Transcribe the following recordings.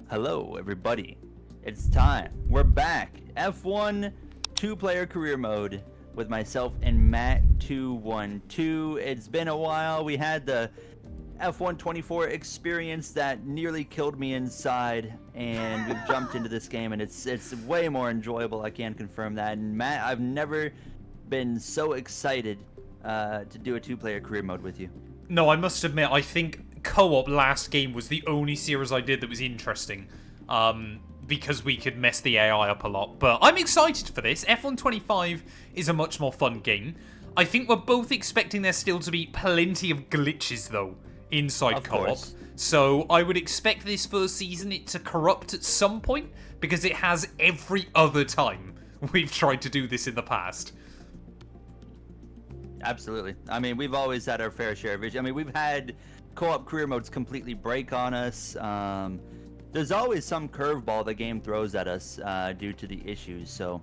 Hello, everybody. It's time. We're back. F1 two-player career mode with myself and Matt212. It's been a while. We had the F1 24 experience that nearly killed me inside, and we've jumped into this game, and it's way more enjoyable. I can confirm that. And Matt, I've never been so excited to do a two-player career mode with you. No, I must admit, I think co-op last game was the only series I did that was interesting, because we could mess the AI up a lot. But I'm excited for this. F1 25 is a much more fun game. I think we're both expecting there still to be plenty of glitches, though, inside co-op. So I would expect this first season it to corrupt at some point, because it has every other time we've tried to do this in the past. Absolutely. I mean, we've always had our fair share of issues. I mean, we've had co-op career modes completely break on us. There's always some curveball the game throws at us due to the issues. So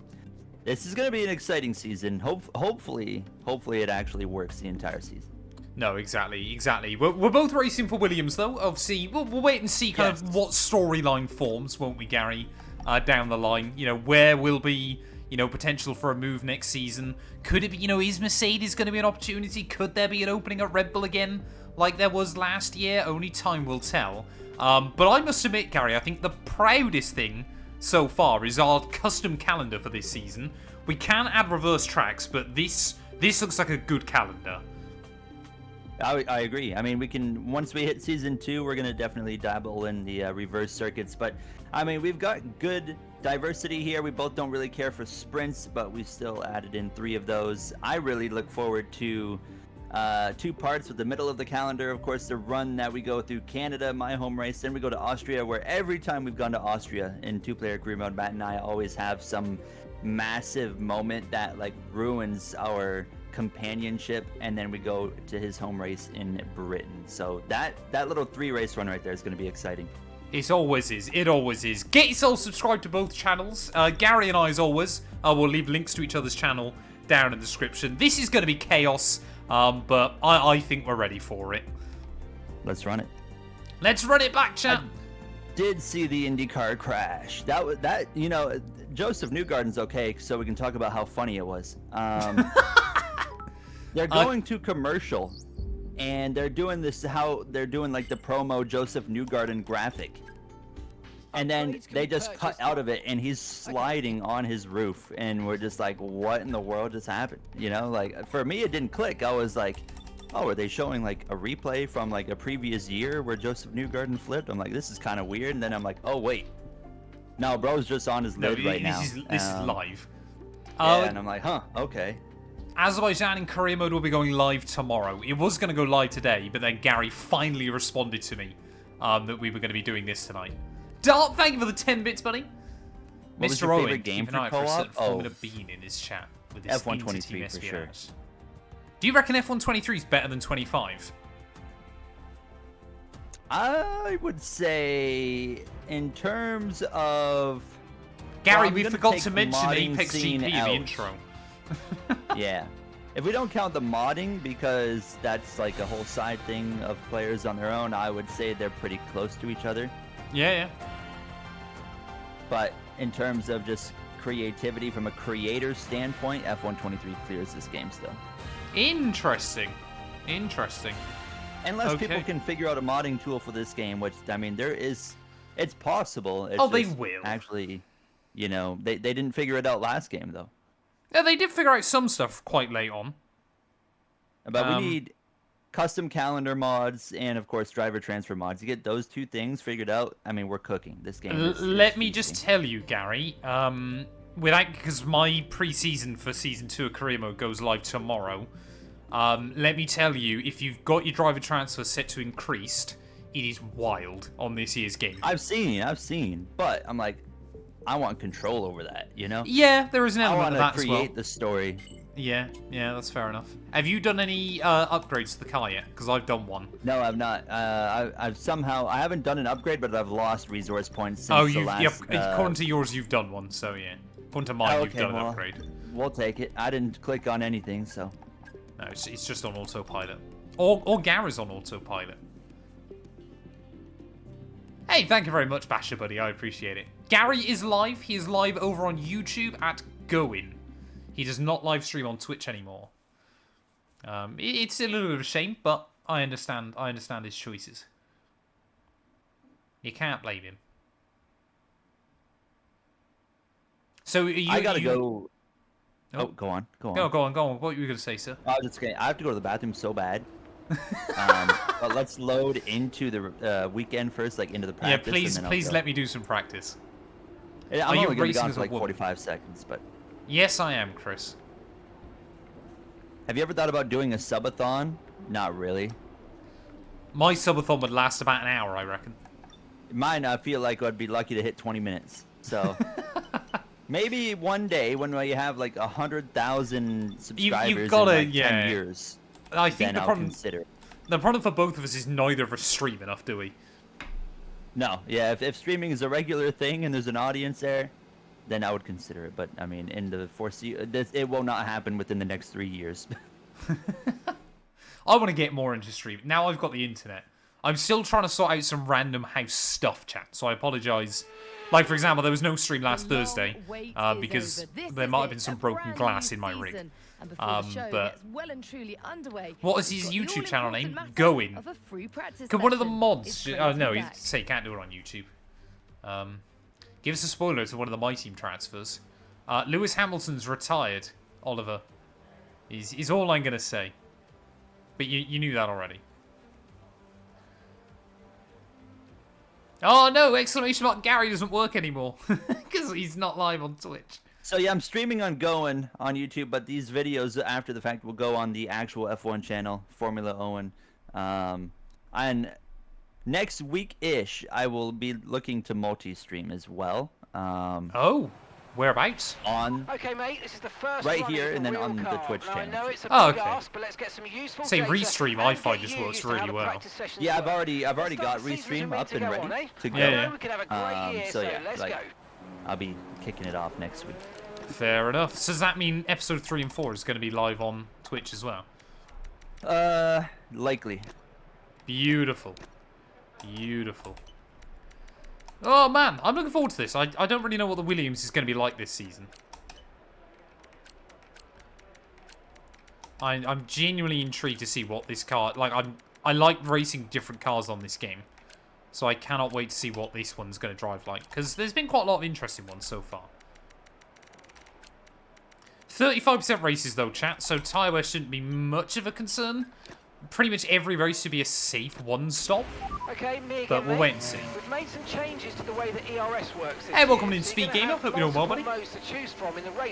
this is going to be an exciting season. Hopefully it actually works the entire season. No, exactly. We're both racing for Williams, though. Obviously, we'll wait and see kind of what storyline forms, won't we, Gary, down the line. You know, where will be, you know, potential for a move next season. Could it be, you know, is Mercedes going to be an opportunity? Could there be an opening at Red Bull again, like there was last year? Only time will tell. But I must admit, Gary, I think the proudest thing so far is our custom calendar for this season. We can add reverse tracks, but this looks like a good calendar. I agree. I mean, we can, once we hit season 2, we're going to definitely dabble in the reverse circuits. But, I mean, we've got good diversity here. We both don't really care for sprints, but we still added in 3 of those. I really look forward to 2 parts with the middle of the calendar. Of course, the run that we go through Canada, my home race. Then we go to Austria, where every time we've gone to Austria in two-player career mode, Matt and I always have some massive moment that, like, ruins our companionship, and then we go to his home race in Britain. So that little 3-race run right there is going to be exciting. It always is. Get yourself subscribed to both channels. Gary and I, as always, will leave links to each other's channel down in the description. This is going to be chaos, but I think we're ready for it. Let's run it. Let's run it back, chat. I did see the IndyCar crash. That you know, Joseph Newgarden's okay, so we can talk about how funny it was. They're going to commercial, and they're doing they're doing like the promo Joseph Newgarden graphic. And then they just cut out of it, and he's sliding on his roof, and we're just like, what in the world just happened? You know, like, for me, it didn't click. I was like, oh, are they showing like a replay from like a previous year where Joseph Newgarden flipped? I'm like, this is kind of weird. And then I'm like, oh, wait. No, bro's just on his lid right now. This is live. Yeah, and I'm like, huh, okay. Azerbaijan in career mode will be going live tomorrow. It was going to go live today, but then Gary finally responded to me that we were going to be doing this tonight. Dart, thank you for the 10 bits, buddy. What was Mr. your Owen, favorite game keep an eye for out for a co-op? certain Formula Bean in his chat with his F1 23 for sure. Do you reckon F1 23 is better than 25? I would say, in terms of... Gary, well, we forgot to mention Apex GP in the intro. Yeah. If we don't count the modding, because that's like a whole side thing of players on their own, I would say they're pretty close to each other. Yeah. But in terms of just creativity from a creator's standpoint, F1 23 clears this game still. Interesting. Unless people can figure out a modding tool for this game, which, I mean, it's possible. It's they will. Actually, you know, they didn't figure it out last game, though. Yeah, they did figure out some stuff quite late on. But we need custom calendar mods and, of course, driver transfer mods. You get those 2 things figured out, I mean, we're cooking. This game Let me just tell you, Gary, because my pre-season for Season 2 of Career Mode goes live tomorrow, let me tell you, if you've got your driver transfer set to increased, it is wild on this year's game. I've seen, but I'm like, I want control over that, you know? Yeah, there is an element of that as well. I want to create the story. Yeah, that's fair enough. Have you done any upgrades to the car yet? Because I've done one. No, I've not. I haven't done an upgrade, but I've lost resource points since the last... according to yours, you've done one, so yeah. According to mine, you've done an upgrade. We'll take it. I didn't click on anything, so... No, it's just on autopilot. Or Gary's on autopilot. Hey, thank you very much, Basher Buddy. I appreciate it. Gary is live. He is live over on YouTube at Going. He does not live stream on Twitch anymore. It's a little bit of a shame, but I understand. I understand his choices. You can't blame him. So I gotta go. Oh, go on. Go on. What were you gonna say, sir? I was just kidding. I have to go to the bathroom so bad. But let's load into the weekend first, like into the practice. Yeah, please let me do some practice. I'm only gonna be gone for like 45 seconds, but. Yes, I am, Chris. Have you ever thought about doing a subathon? Not really. My subathon would last about an hour, I reckon. Mine, I feel like I'd be lucky to hit 20 minutes. So maybe one day when we have like 100,000 subscribers you've gotta, in like 10 years, I think then I'll consider. The problem for both of us is neither of us stream enough, do we? No, yeah. If streaming is a regular thing and there's an audience there, then I would consider it. But I mean, in the it will not happen within the next 3 years. I want to get more into streaming. Now I've got the internet. I'm still trying to sort out some random house stuff, chat. So I apologise. Like, for example, there was no stream last Thursday because there might have been some broken glass in my rig. But what is his YouTube channel name? Going. Could one of the mods... Oh, no, he can't do it on YouTube. Give us a spoiler to one of the My Team transfers. Lewis Hamilton's retired, Oliver. Is all I'm going to say. But you knew that already. Oh no! Exclamation mark! Gary doesn't work anymore because he's not live on Twitch. So yeah, I'm streaming on Going on YouTube, but these videos after the fact will go on the actual F1 channel, Formula Owen. And next week-ish, I will be looking to multi-stream as well. Oh, whereabouts? Okay, mate. This is the first right here, and then on the Twitch channel. Oh, okay. Say Restream, I find this works really well. Yeah, I've already got Restream up and ready to go. Yeah. So yeah, like I'll be kicking it off next week. Fair enough. So does that mean episode 3 and 4 is going to be live on Twitch as well? Likely. Beautiful. Oh man, I'm looking forward to this. I don't really know what the Williams is going to be like this season. I'm genuinely intrigued to see what this car... Like, I like racing different cars on this game. So I cannot wait to see what this one's going to drive like. Because there's been quite a lot of interesting ones so far. 35% races though, chat. So tyre wear shouldn't be much of a concern. Pretty much every race should be a safe one-stop. Okay, me again, but we'll wait and see. We've made some changes to the way that ERS works. Hey, welcome to Speed Gamer. Hope you're doing well, buddy.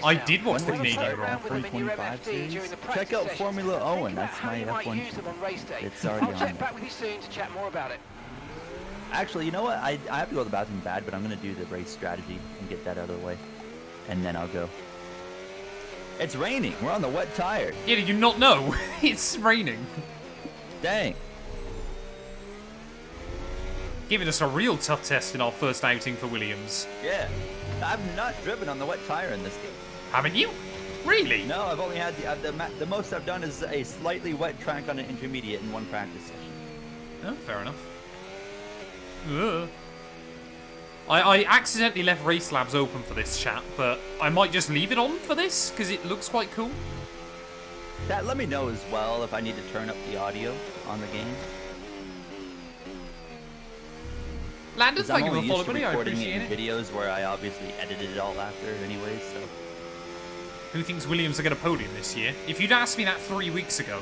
I did watch the Canadian Grand Prix. 325 series. Check out Formula Owen. That's my F1 channel. It's already on there. I'll check back with you soon to chat more about it. Actually, you know what? I have to go to the bathroom bad, but I'm going to do the race strategy and get that out of the way. And then I'll go. It's raining. We're on the wet tire. Yeah, did you not know? It's raining. Dang. Giving us a real tough test in our first outing for Williams. Yeah. I've not driven on the wet tire in this game. Haven't you? Really? No, I've only had the most I've done is a slightly wet track on an intermediate in one practice session. Oh, fair enough. Ugh. I accidentally left Race Labs open for this chat, but I might just leave it on for this because it looks quite cool. Chat, let me know as well if I need to turn up the audio on the game. Landon, thank you for following me. I recording appreciate it. Videos where I obviously edited it all after, anyways. So. Who thinks Williams are going to podium this year? If you'd asked me that 3 weeks ago,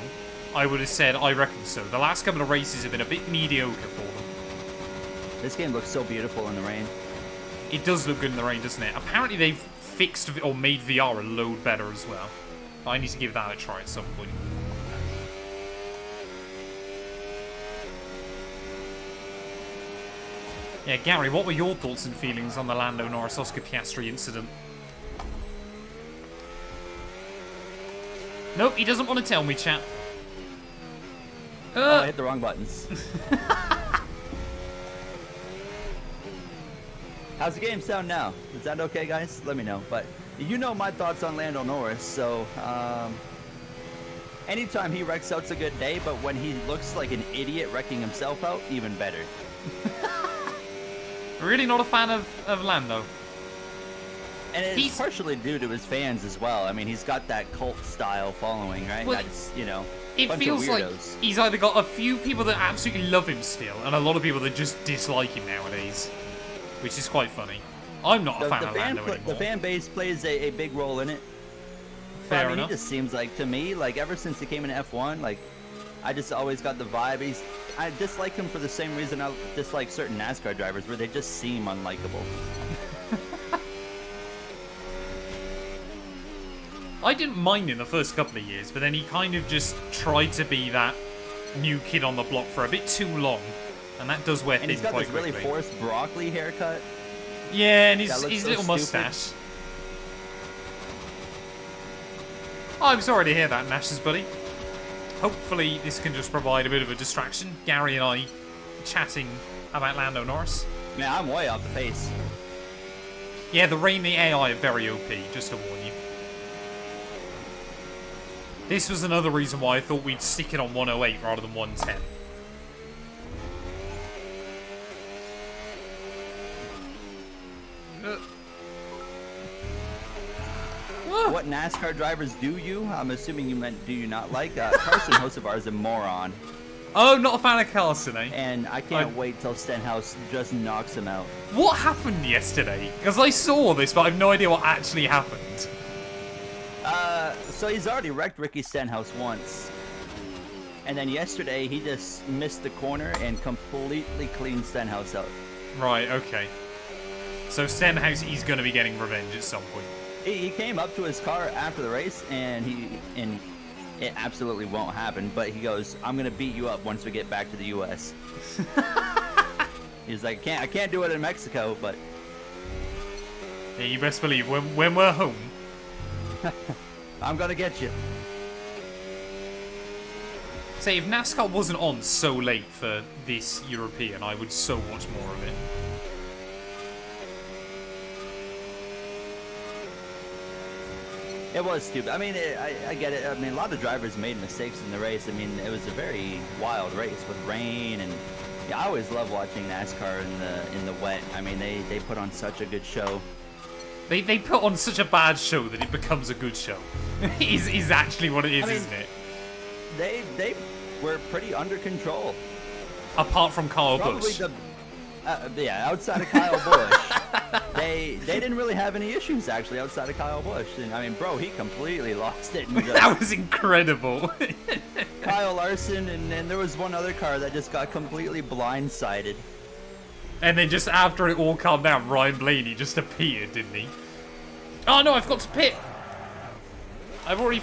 I would have said I reckon so. The last couple of races have been a bit mediocre for them. This game looks so beautiful in the rain. It does look good in the rain, doesn't it? Apparently they've fixed or made VR a load better as well. I need to give that a try at some point. Yeah, Gary, what were your thoughts and feelings on the Lando Norris Oscar Piastri incident? Nope, he doesn't want to tell me, chat. Oh, I hit the wrong buttons. How's the game sound now? Is that okay, guys? Let me know. But you know my thoughts on Lando Norris, so anytime he wrecks out's a good day, but when he looks like an idiot wrecking himself out, even better. Really not a fan of Lando. And it's He's- partially due to his fans as well. I mean, he's got that cult style following, right? Well, That's, you know, It bunch feels of like weirdos. he's either got a few people that absolutely love him still, and a lot of people that just dislike him nowadays, which is quite funny. I'm not a fan of Lando anymore. The fan base plays a big role in it. But, Fair I mean, enough. he just seems like, to me, like, ever since he came in F1, like, I just always got the vibe. I dislike him for the same reason I dislike certain NASCAR drivers, where they just seem unlikable. I didn't mind in the first couple of years, but then he kind of just tried to be that new kid on the block for a bit too long, and that does wear And thin he's got quite this really quickly. forced broccoli haircut. Yeah, and That his looks so little stupid. mustache. Oh, I'm sorry to hear that, Nash's buddy. Hopefully this can just provide a bit of a distraction. Gary and I chatting about Lando Norris. Man, I'm way off the pace. Yeah, the rain, the AI are very OP, just to warn you. This was another reason why I thought we'd stick it on 108 rather than 110. What NASCAR drivers do you? I'm assuming you meant do you not like? Carson Hocevar is a moron, Oh, not a fan of Carson, eh? and I can't wait till Stenhouse just knocks him out. What happened yesterday? Because I saw this, but I have no idea what actually happened. So he's already wrecked Ricky Stenhouse once. And then yesterday, he just missed the corner and completely cleaned Stenhouse out. Right, okay. So Stenhouse is going to be getting revenge at some point. He came up to his car after the race, and it absolutely won't happen, but he goes, I'm going to beat you up once we get back to the U.S. He's like, I can't do it in Mexico, but... Yeah, you best believe when we're home. I'm going to get you. Say, if NASCAR wasn't on so late for this European, I would so watch more of it. It was stupid. I mean, I get it. I mean, a lot of drivers made mistakes in the race. I mean, it was a very wild race with rain, and yeah, I always love watching NASCAR in the wet. I mean, they put on such a good show. They put on such a bad show that it becomes a good show. is actually what it is, I mean, isn't it? They were pretty under control. Apart from Kyle Probably Busch. yeah, outside of Kyle Busch, they didn't really have any issues actually outside of Kyle Busch. And I mean, bro, he completely lost it. And That was incredible. Kyle Larson, and then there was one other car that just got completely blindsided. And then just after it all calmed down, Ryan Blaney just appeared, didn't he? Oh no, I've got to pit. I've already...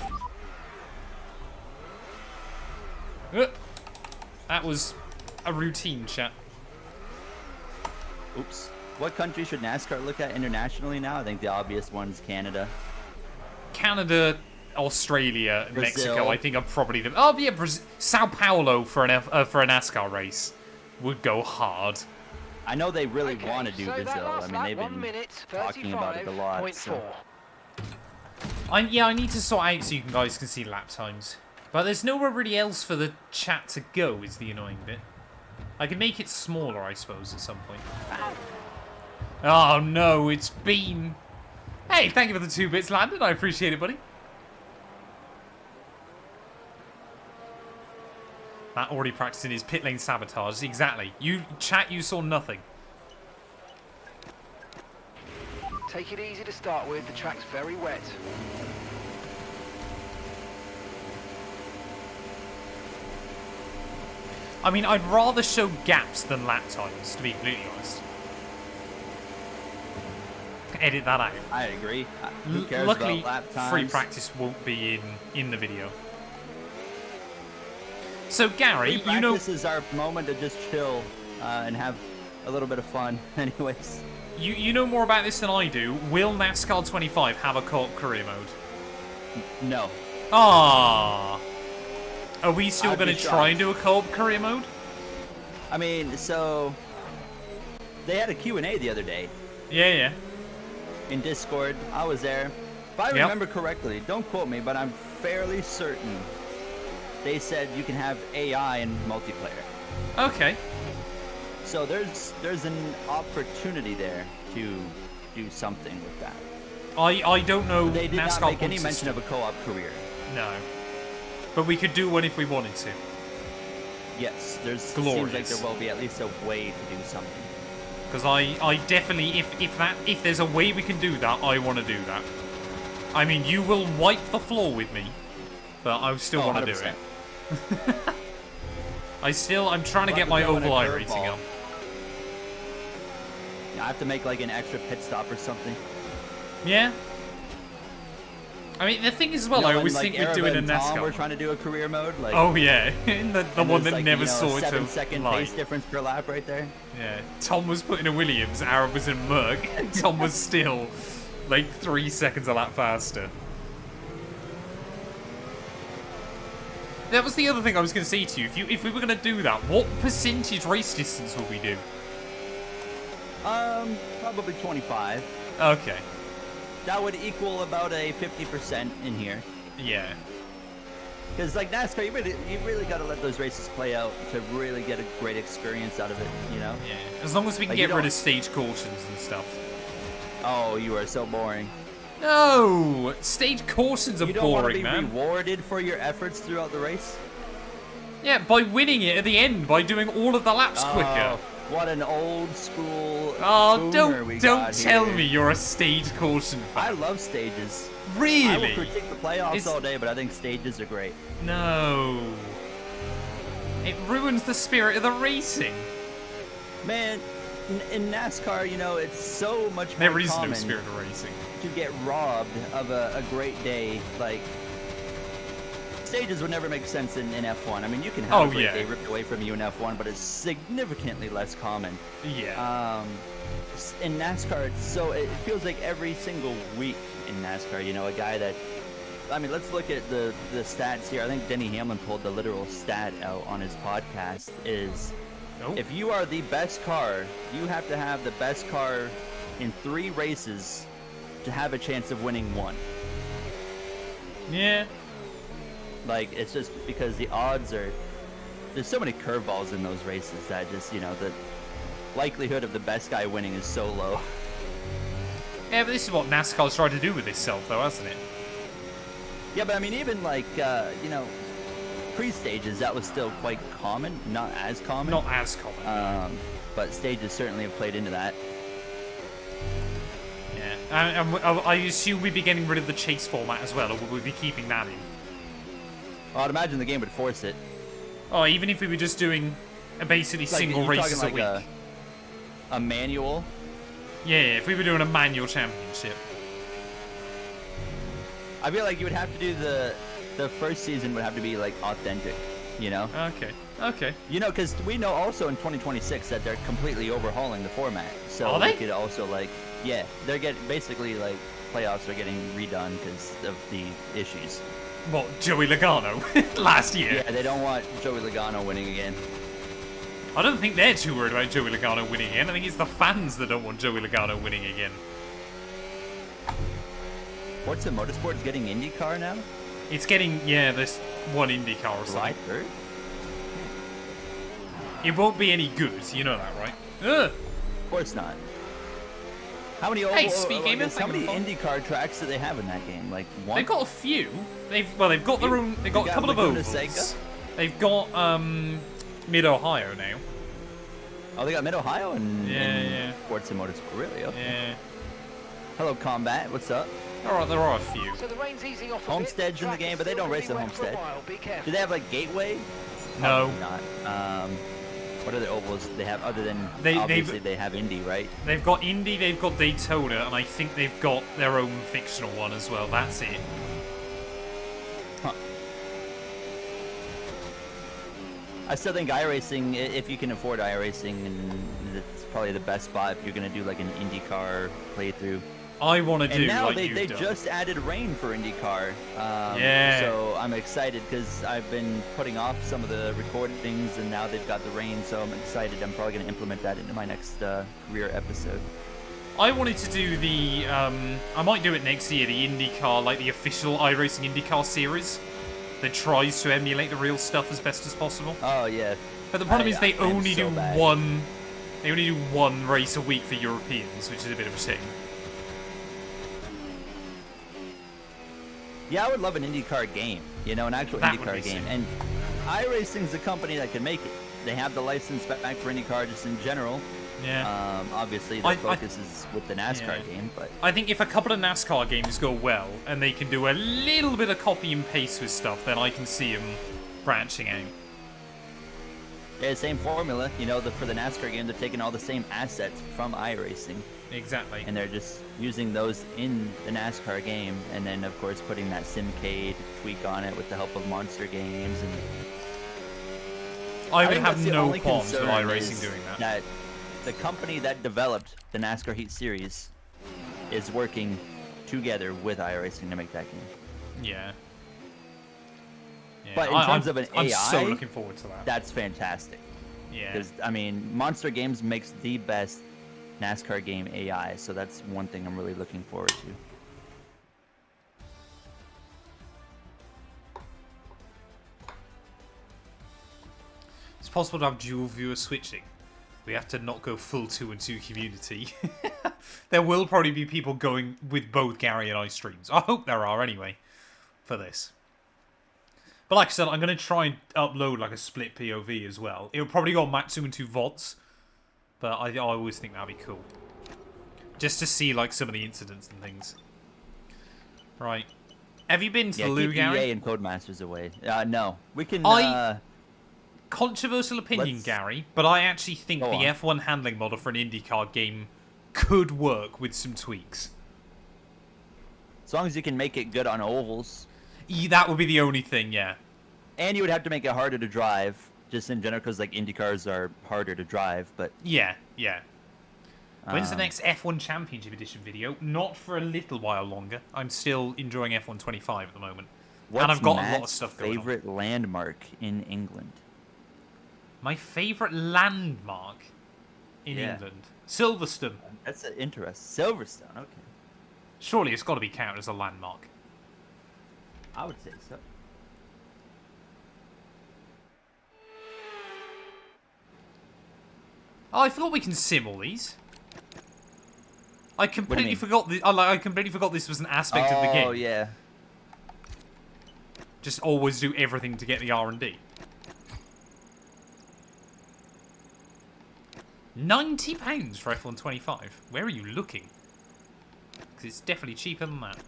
That was a routine, chat. Oops. What country should NASCAR look at internationally now? I think the obvious one's Canada. Canada, Australia, Brazil. Mexico, I think are probably the... Oh yeah, Sao Paulo for a NASCAR race would go hard. I know they really Okay, want to do so that Brazil. I last mean, lap, they've 1 been minute, talking about it a lot. 35.4. So. I need to sort out so you guys can see lap times. But there's nowhere really else for the chat to go, is the annoying bit. I can make it smaller, I suppose, at some point. Oh no, it's been... Hey, thank you for the 2 bits, Landon. I appreciate it, buddy. Matt already practicing his pit lane sabotage. Exactly. You saw nothing. Take it easy to start with, the track's very wet. I mean, I'd rather show gaps than lap times, to be completely honest. Edit that out. I agree. Who cares Luckily, about lap times? free practice won't be in the video. So, Gary, Free you know... practice is our moment to just chill and have a little bit of fun. Anyways. You know more about this than I do. Will NASCAR 25 have a co-op career mode? No. Ah. Are we still I'd going be to try and shocked. do a co-op career mode? I mean, so... They had a Q&A the other day Yeah. in Discord. I was there. If I Yep. remember correctly, don't quote me, but I'm fairly certain they said you can have AI in multiplayer. Okay. So there's an opportunity there to do something with that. I don't know. They did NASCAR not make any wants us mention to. of a co-op career. No. But we could do one if we wanted to. Yes, seems Glorious. like there will be at least a way to do something. Because I definitely, if there's a way we can do that, I want to do that. I mean, you will wipe the floor with me, but I still want to do it. 100%. I'm trying to get my oval eye rating up. I have to make like an extra pit stop or something. Yeah. I mean, the thing is, as well, I always think we'd do it in NASCAR. We're trying to do a career mode. Like, oh yeah, the one that like, never saw it to 7-second light. pace difference per lap right there. Yeah, Tom was put in a Williams, Arab was in Merc, Tom was still like 3 seconds a lap faster. That was the other thing I was going to say to you. If we were going to do that, what percentage race distance would we do? Probably 25. Okay. That would equal about a 50% in here. Yeah. Because like NASCAR, you really got to let those races play out to really get a great experience out of it, you know? Yeah. As long as we can Like, get you rid don't- of stage cautions and stuff. Oh, you are so boring. No! Stage cautions are You don't want to boring, be man. rewarded for your efforts throughout the race? Yeah, by winning it at the end, by doing all of the laps quicker. Oh, what an old school Oh, boomer we don't got tell here. me you're a stage caution I fan. love stages. I will Really? critique the playoffs It's- all day, but I think stages are great. No. It ruins the spirit of the racing. Man, in NASCAR, you know, it's so much more There is no common spirit of racing. to get robbed of a great day. Like, stages would never make sense in F1. I mean, you can have a great day ripped away from you in F1, but it's significantly less common. Yeah. In NASCAR, it feels like every single week in NASCAR, you know, a guy that, I mean, let's look at the stats here. I think Denny Hamlin pulled the literal stat out on his podcast is, Nope. if you are the best car, you have to have the best car in 3 races to have a chance of winning one. Yeah. Like, it's just because the odds are, there's so many curveballs in those races that just, you know, the likelihood of the best guy winning is so low. Yeah, but this is what NASCAR's tried to do with itself, though, hasn't it? Yeah, but I mean, even like, you know, pre-stages, that was still quite common, not as common. Not as common. But stages certainly have played into that. Yeah. I assume we'd be getting rid of the chase format as well, or would we be keeping that in? I'd imagine the game would force it. Oh, even if we were just doing basically Like, single you're races talking a like week. a manual. Yeah, if we were doing a manual championship. I feel like you would have to do the first season would have to be like authentic, you know? Okay. You know, because we know also in 2026 that they're completely overhauling the format. So Are we they? could also like, yeah, they're getting basically like playoffs are getting redone because of the issues. What, Joey Logano last year? Yeah, they don't want Joey Logano winning again. I don't think they're too worried about Joey Logano winning again. I think it's the fans that don't want Joey Logano winning again. Forza Motorsport's getting IndyCar now? It's getting, yeah, this one IndyCar or July something. 3rd? It won't be any good, you know that, right? Ugh. Of course not. How many Hey, Speed Gamer, how many thank you IndyCar tracks do they have in that game? Like one? They've got a few. They've got their own. They've got a couple of Laguna ovals. Seca? They've got Mid Ohio now. Oh, they got Mid Ohio and Yeah. Forza Motorsport. Really? Okay. Yeah. Hello, Combat. What's up? Alright, there are a few. So the rain's easing off a bit. Homestead's in the Track game, is but they still don't race really at wet for a Homestead. while, be careful. Do they have like Gateway? No. Probably not. What other ovals they have other than They've- obviously they have Indy, right? They've got Indy, they've got Daytona, and I think they've got their own fictional one as well. That's it. Huh. I still think iRacing, if you can afford iRacing, and it's probably the best spot if you're gonna do like an IndyCar playthrough. I want to And do now like they you've done. just added rain for IndyCar. Yeah. So I'm excited because I've been putting off some of the recordings, and now they've got the rain. So I'm excited. I'm probably going to implement that into my next career episode. I wanted to do the, I might do it next year, the IndyCar, like the official iRacing IndyCar series that tries to emulate the real stuff as best as possible. Oh yeah. But the problem is they I am only so do bad. one They only do one race a week for Europeans, which is a bit of a shame. Yeah, I would love an IndyCar game. You know, an actual That would IndyCar be game. sick. And iRacing's a company that can make it. They have the license back for IndyCar just in general. Yeah. Obviously, the focus is with the NASCAR game, but I think if a couple of NASCAR games go well, and they can do a little bit of copy and paste with stuff, then I can see them branching out. yeah, same formula. You know, for the NASCAR game, they're taking all the same assets from iRacing, Exactly. and they're just using those in the NASCAR game, and then of course putting that Simcade tweak on it with the help of Monster Games. And I would think have that's the no only qualms with concern iRacing is doing that. That the company that developed the NASCAR Heat Series is working together with iRacing to make that game. Yeah. Yeah. But in terms I'm, of an I'm AI, so looking forward to that. That's fantastic. Yeah. Because, I mean, Monster Games makes the best NASCAR game AI, so that's one thing I'm really looking forward to. It's possible to have dual viewer switching. We have to not go full 2-and-2 community. There will probably be people going with both Gary and I streams. I hope there are anyway for this. But like I said, I'm going to try and upload like a split POV as well. It'll probably go on Matt212 Vods. But I always think that'd be cool. Just to see like some of the incidents and things. Right. Have you been to the loo, keep Gary? EA and Codemasters away. No. We can... Controversial opinion, let's- Gary, but I actually think Go the on. F1 handling model for an IndyCar game could work with some tweaks. As long as you can make it good on ovals. That would be the only thing, yeah. And you would have to make it harder to drive, just in general, because like IndyCars are harder to drive, but... Yeah, yeah. When's the Um, next F1 Championship Edition video? Not for a little while longer. I'm still enjoying F1 25 at the moment. What's and I've got a lot of Matt's stuff going on. favorite landmark in England? My favourite landmark in Yeah. England? Silverstone. That's an interest. Silverstone, okay. Surely it's got to be counted as a landmark. I would say so. Oh, I forgot we can sim all these. I completely mean? forgot. I completely forgot this was an aspect of the game. Oh, yeah. Just always do everything to get the R&D. £90 for F1 25. Where are you looking? Because it's definitely cheaper than that.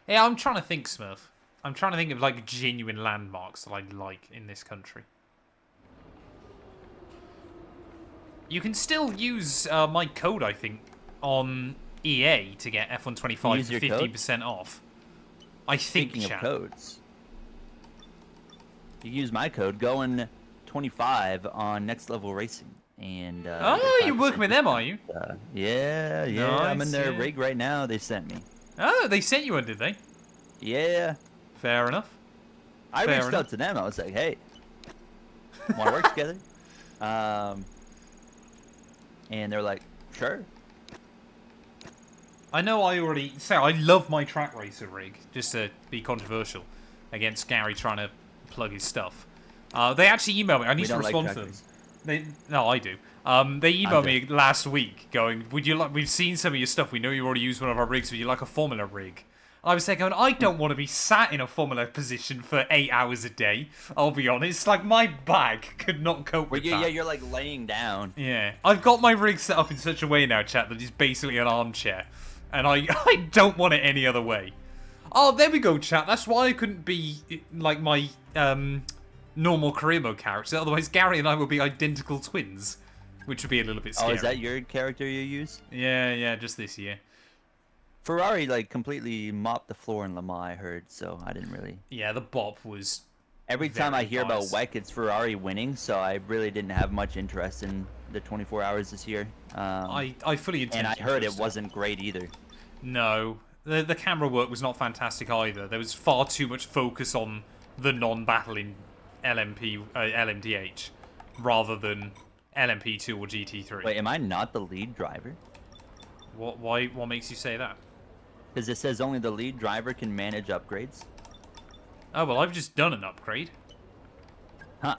Yeah, I'm trying to think, Smurf. I'm trying to think of like genuine landmarks that I like in this country. You can still use my code, I think, on EA to get F1 25 Use for your code? 15% off. I think, Speaking of chat. codes, you use my code, going 25 on Next Level Racing. And Oh, you're working with them, are you? Yeah, I'm in Nice, their yeah. rig right now. They sent me. Oh, they sent you one, did they? Yeah. Fair enough. I Fair reached enough. out to them. I was like, hey, want to work together? And they're like, sure. I know I already say I love my track racer rig, just to be controversial against Gary trying to plug his stuff. They actually emailed me. I need We to don't like respond track to them. racing. No, I do. They emailed do. me last week going, "Would you like? We've seen some of your stuff. We know you already use one of our rigs. Would you like a Formula rig?" I was there going, I don't want to be sat in a Formula position for 8 hours a day. I'll be honest. Like, my back could not cope with that. Yeah, you're like laying down. Yeah. I've got my rig set up in such a way now, chat, that it's basically an armchair. And I don't want it any other way. Oh, there we go, chat. That's why I couldn't be, like, my normal career mode character. Otherwise, Gary and I would be identical twins. Which would be a little bit scary. Oh, is that your character you use? Yeah, just this year. Ferrari like completely mopped the floor in Le Mans, I heard, so I didn't really. Yeah, the bop was... Every time I very hear nice. about WEC, it's Ferrari winning, so I really didn't have much interest in the 24 hours this year. I fully intend and I to heard it just- wasn't great either. No. The camera work was not fantastic either. There was far too much focus on the non-battling LMDH rather than LMP2 or GT3. Wait, am I not the lead driver? What makes you say that? Because it says only the lead driver can manage upgrades. Oh, well, I've just done an upgrade. Huh.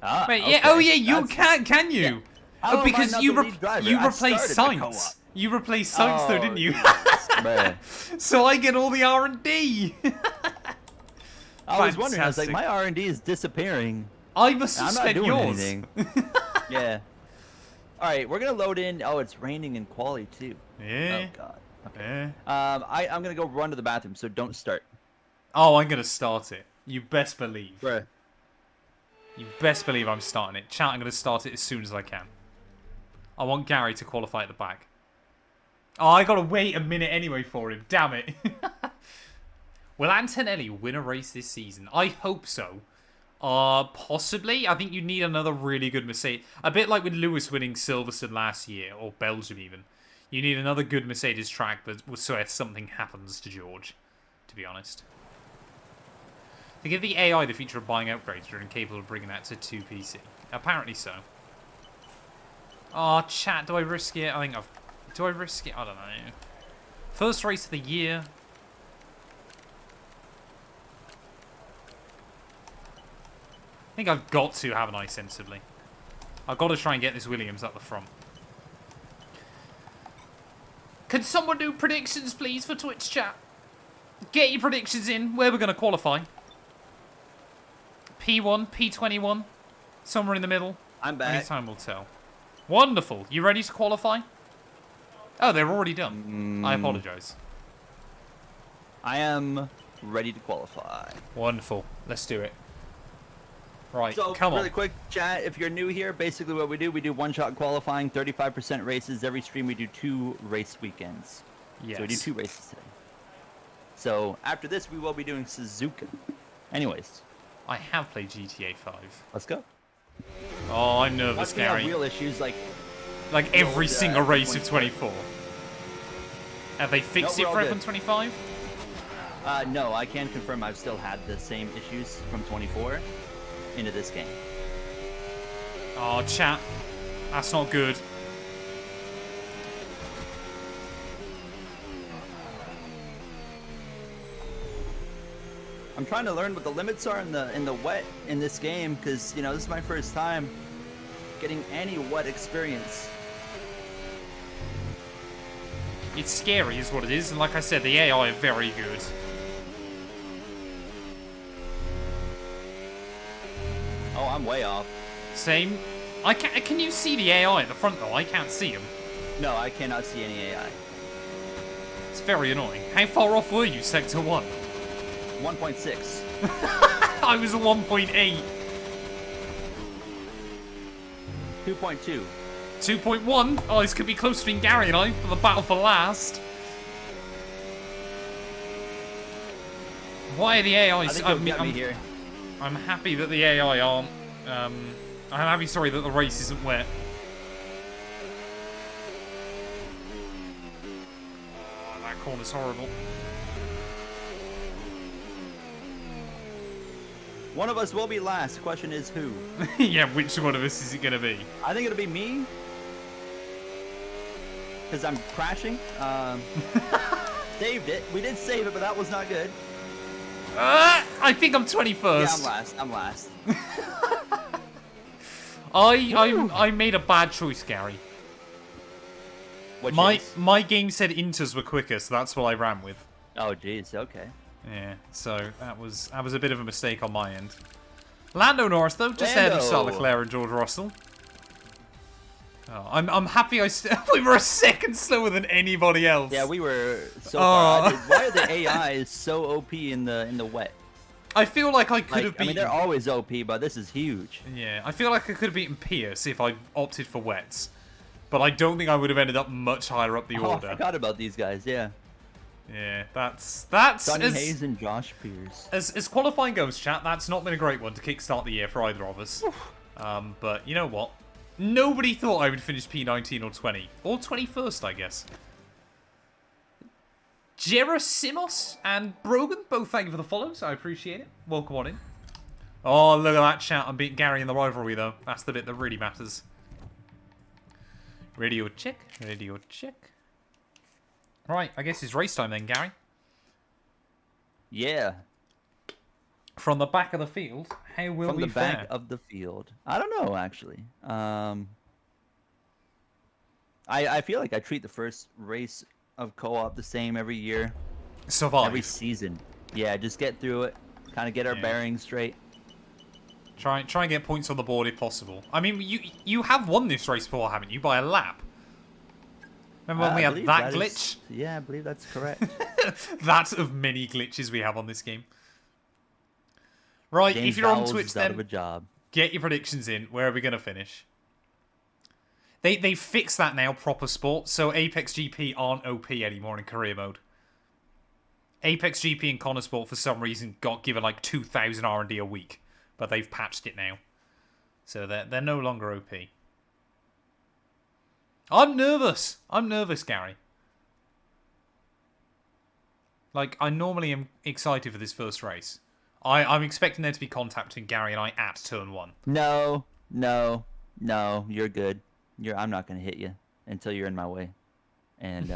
Ah, Wait, okay. yeah, oh yeah, you That's- can you? Yeah. How am I Because not you the lead driver? you I replaced started the co-op. Science. You replaced Science though, didn't you? Bruh. So I get all the R&D. I was wondering, I was like, Fantastic. my R&D is disappearing. I must have I'm not spent doing yours. anything. Yeah. All right, we're gonna load in. Oh, it's raining in quality too. Yeah. Oh god. Okay. Yeah. I'm gonna go run to the bathroom, so don't start. Oh, I'm gonna start it. You best believe. Bruh. You best believe I'm starting it. Chat, I'm gonna start it as soon as I can. I want Gary to qualify at the back. Oh, I gotta wait a minute anyway for him. Damn it. Will Antonelli win a race this season? I hope so. Possibly. I think you need another really good Mercedes. A bit like with Lewis winning Silverstone last year, or Belgium even. You need another good Mercedes track, but so if something happens to George, to be honest. They give the AI the feature of buying upgrades, you're incapable of bringing that to 2PC. Apparently so. Oh, chat, do I risk it? Do I risk it? I don't know. First race of the year. I think I've got to, haven't I, sensibly? I've got to try and get this Williams at the front. Can someone do predictions, please, for Twitch chat? Get your predictions in. Where we're going to qualify. P1, P21. Somewhere in the middle. I'm back. Only time will tell. Wonderful. You ready to qualify? Oh, they're already done. I apologise. I am ready to qualify. Wonderful. Let's do it. Right, So, come on. really quick, chat, if you're new here, basically what we do one-shot qualifying, 35% races. Every stream we do 2 race weekends. Yes. So we do 2 races today. So after this, we will be doing Suzuka. Anyways, I have played GTA 5. let's go. Oh, I'm nervous, Once we have Gary. real issues like... Like every old, single race of 24. 24. Have they fixed No, it we're for all it from good. 25? No, I can confirm I've still had the same issues from 24 into this game. Oh, chat. That's not good. I'm trying to learn what the limits are in the wet in this game because, you know, this is my first time getting any wet experience. It's scary is what it is, and like I said, the AI are very good. Oh, I'm way off. Same. Can you see the AI at the front, though? I can't see them. No, I cannot see any AI. It's very annoying. How far off were you, Sector 1? 1.6. I was 1.8. 2.2. 2.1? Oh, this could be close between Gary and I for the battle for last. Why are the AIs... I think you'll get me here. I'm happy that the AI aren't... I'm happy, sorry, that the race isn't wet. Oh, that corner's horrible. One of us will be last. The question is who? Yeah, which one of us is it going to be? I think it'll be me. Because I'm crashing. Saved it. We did save it, but that was not good. I think I'm 21st. Yeah, I'm last. I'm last. I made a bad choice, Gary. Which My is? my game said Inters were quicker, so that's what I ran with. Oh, jeez. Okay. Yeah, so that was a bit of a mistake on my end. Lando Norris, though, just ahead of Charles Lando. Leclerc and George Russell. Oh, I'm happy we were a second slower than anybody else. Yeah, we were so far. Oh. Why are the AIs so OP in the wet? I feel like I could Like, have I beaten... mean, they're always OP, but this is huge. Yeah, I feel like I could have beaten Pierce if I opted for wets. But I don't think I would have ended up much higher up the Oh, I order. forgot about these guys. Yeah. Yeah, that's Sonny as, Hayes and Josh Pierce. as qualifying goes, chat. That's not been a great one to kickstart the year for either of us. But you know what? Nobody thought I would finish P19 or 20 or 21st, I guess. Gerasimos and Brogan, both thank you for the follows. I appreciate it. Welcome on in. Oh, look at that chat. I'm beating Gary in the rivalry, though. That's the bit that really matters. Radio check. Radio check. Right, I guess it's race time then, Gary. Yeah. From the back of the field, how will we fare? From the back of the field. I don't know, actually. I feel like I treat the first race of co-op the same every year. Survive. Every season. Yeah, just get through it. Kind of get our bearings straight. Try and get points on the board if possible. I mean, you have won this race before, haven't you? By a lap. Remember when we had that glitch? Yeah, I believe that's correct. That's of many glitches we have on this game. Right, James if you're on Vowles Twitch, is out of a job. Get your predictions in. Where are we going to finish? They fixed that now, proper sport. So Apex GP aren't OP anymore in career mode. Apex GP and Connor Sport, for some reason, got given like 2,000 R&D a week. But they've patched it now. So they're no longer OP. I'm nervous. I'm nervous, Gary. Like, I normally am excited for this first race. I'm expecting there to be contact between Gary and I at turn 1. No. You're good. I'm not going to hit you until you're in my way. And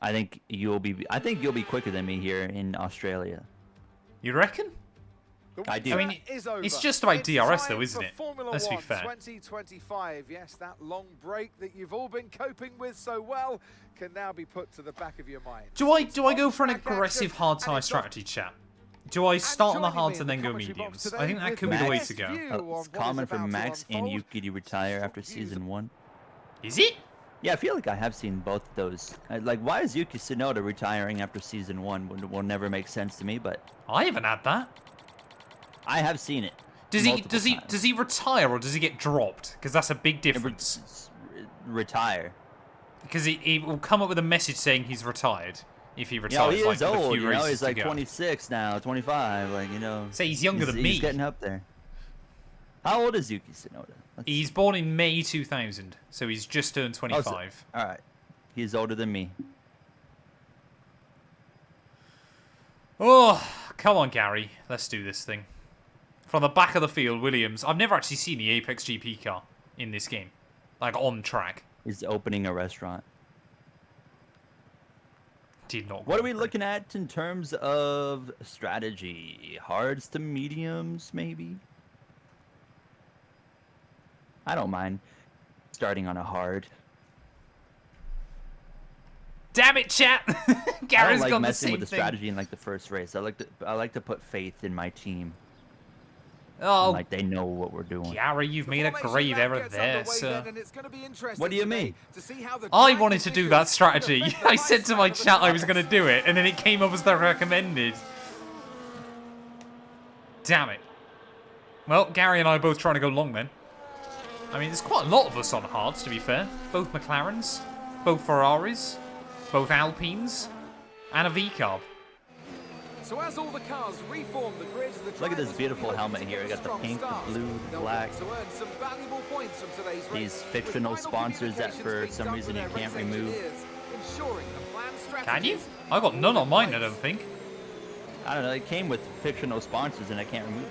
I think you'll be quicker than me here in Australia. You reckon? I do. I mean, it's just about DRS though, isn't it? Let's be fair. 2025, yes, that long break that you've all been coping with so well can now be put to the back of your mind. Do I go for an aggressive hard tire strategy, chat? Do I start on the hards and then go mediums? I think that could be the way to go. It's common for Max and Yuki to retire after season 1. Is it? Yeah, I feel like I have seen both of those. Like, why is Yuki Tsunoda retiring after season 1? Will never make sense to me, but I haven't had that. I have seen it. Does he retire or does he get dropped? Because that's a big difference. Retire. Because he will come up with a message saying he's retired if he retires. Yeah, he is like, old. with a few races he's like to go. 26 now, 25. Like, Say he's younger than me. He's getting up there. How old is Yuki Tsunoda? He's born in May 2000, so he's just turned 25. All right, he's older than me. Oh, come on, Gary. Let's do this thing. From the back of the field, Williams. I've never actually seen the Apex GP car in this game. Like, on track. He's opening a restaurant. Did not. What are we looking at in terms of strategy? Hards to mediums, maybe? I don't mind starting on a hard. Damn it, chat! Gary's I don't like got messing the with the same strategy in like the first race. I like to put faith in my team. Oh, Like they know what we're doing. Gary, you've made a grave error there, sir. What do you mean? I wanted to do that strategy. I said to my chat I was going to do it, and then it came up as the recommended. Damn it. Well, Gary and I are both trying to go long then. I mean, there's quite a lot of us on hards, to be fair. Both McLarens, both Ferraris, both Alpines, and a V-Carb. So as all the cars reform the grid, Look at this beautiful helmet here. We got the pink, the blue, the black. These fictional sponsors that for some reason you can't remove. Can you? I got none on mine, I don't think. I don't know. It came with fictional sponsors and I can't remove.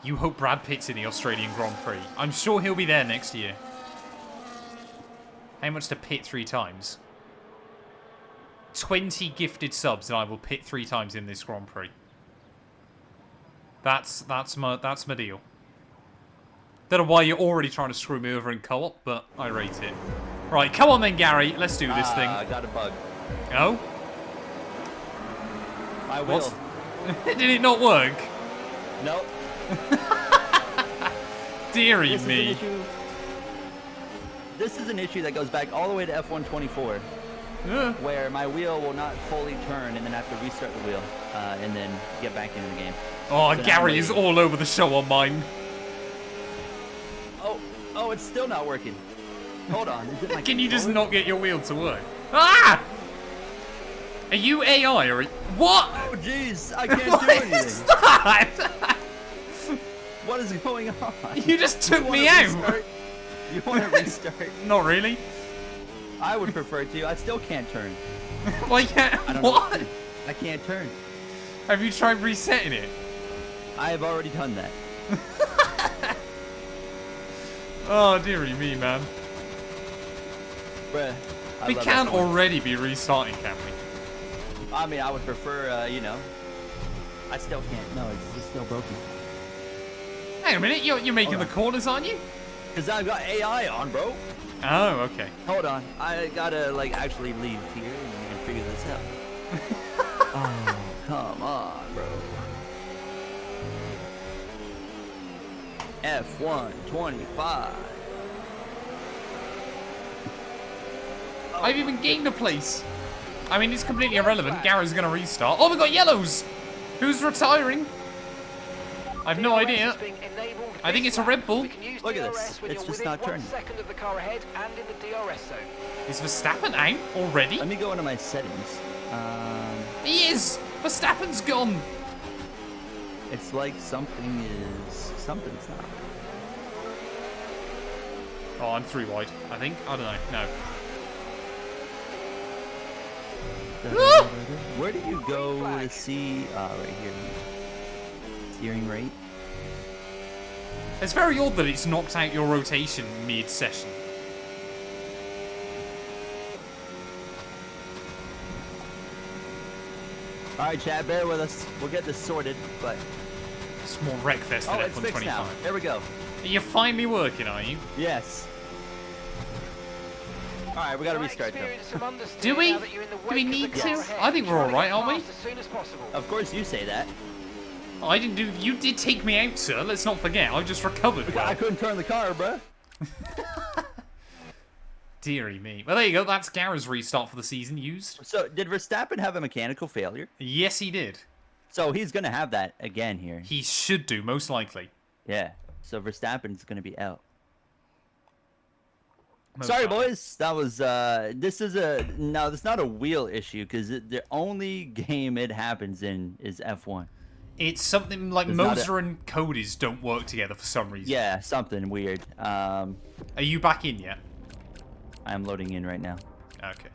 You hope Brad Pitt's in the Australian Grand Prix. I'm sure he'll be there next year. How much to pit 3 times? 20 gifted subs and I will pit 3 times in this Grand Prix. That's my deal. Don't know why you're already trying to screw me over in co-op, but I rate it. Right, come on then, Gary. Let's do this thing. I got a bug. Oh? My wheel. Did it not work? Nope. Deary me. This is an issue that goes back all the way to F124, where my wheel will not fully turn, and then I have to restart the wheel, and then get back into the game. Oh, So Gary is all over the show on mine. Oh, it's still not working. Hold on. Is it my Can you just controller? not get your wheel to work? Ah! Are you AI or... What? Oh, jeez. I can't do What anything. is that? What is going on? You just took You me wanna out. restart? You want to restart? Not really. I would prefer to. I still can't turn. Why can't... I don't know. What? I can't turn. Have you tried resetting it? I have already done that. Oh, dearie me, man. Bruh. I We love can't F1. already be restarting, can we? I mean, I would prefer, you know. I still can't. No, it's still broken. Hang a minute, you're making Hold the on. corners, aren't you? Cause I've got AI on, bro. Oh, okay. Hold on. I gotta like actually leave here and figure this out. Oh, come on, bro. F125. I've even gained a place. I mean, it's completely irrelevant. Garrett's gonna restart. Oh, we got yellows. Who's retiring? I've no idea. I think it's a Red Bull. Look at this. It's just not turning. 1 second of the car ahead and in the DRS zone. Is Verstappen out already? Let me go into my settings. He is. Verstappen's gone. It's like something's not. Oh, I'm 3 wide. I think. I don't know. No. Where do you go to see? Right here. Steering rate. It's very odd that it's knocked out your rotation mid-session. All right, Chad, bear with us. We'll get this sorted, but It's more wreckfest than it's fixed now. F125. There we go. You're finally working, are you? Yes. All right, we got to restart though. Do we? Do we need to? I think we're all right, aren't we? As soon as possible. Of course, you say that. Oh, I didn't do. You did take me out, sir. Let's not forget. I just recovered I well. couldn't turn the car, bruh. Deary me. Well, there you go. That's Garrett's restart for the season used. So, did Verstappen have a mechanical failure? Yes, he did. So he's gonna have that again here. He should do, most likely. Yeah. So Verstappen's gonna be out. Most Sorry, likely. boys. That was this is a no. It's not a wheel issue because the only game it happens in is F1. It's something like There's not Moser and Cody's don't work together for some reason. Yeah, something weird. Are you back in yet? I'm loading in right now. Okay.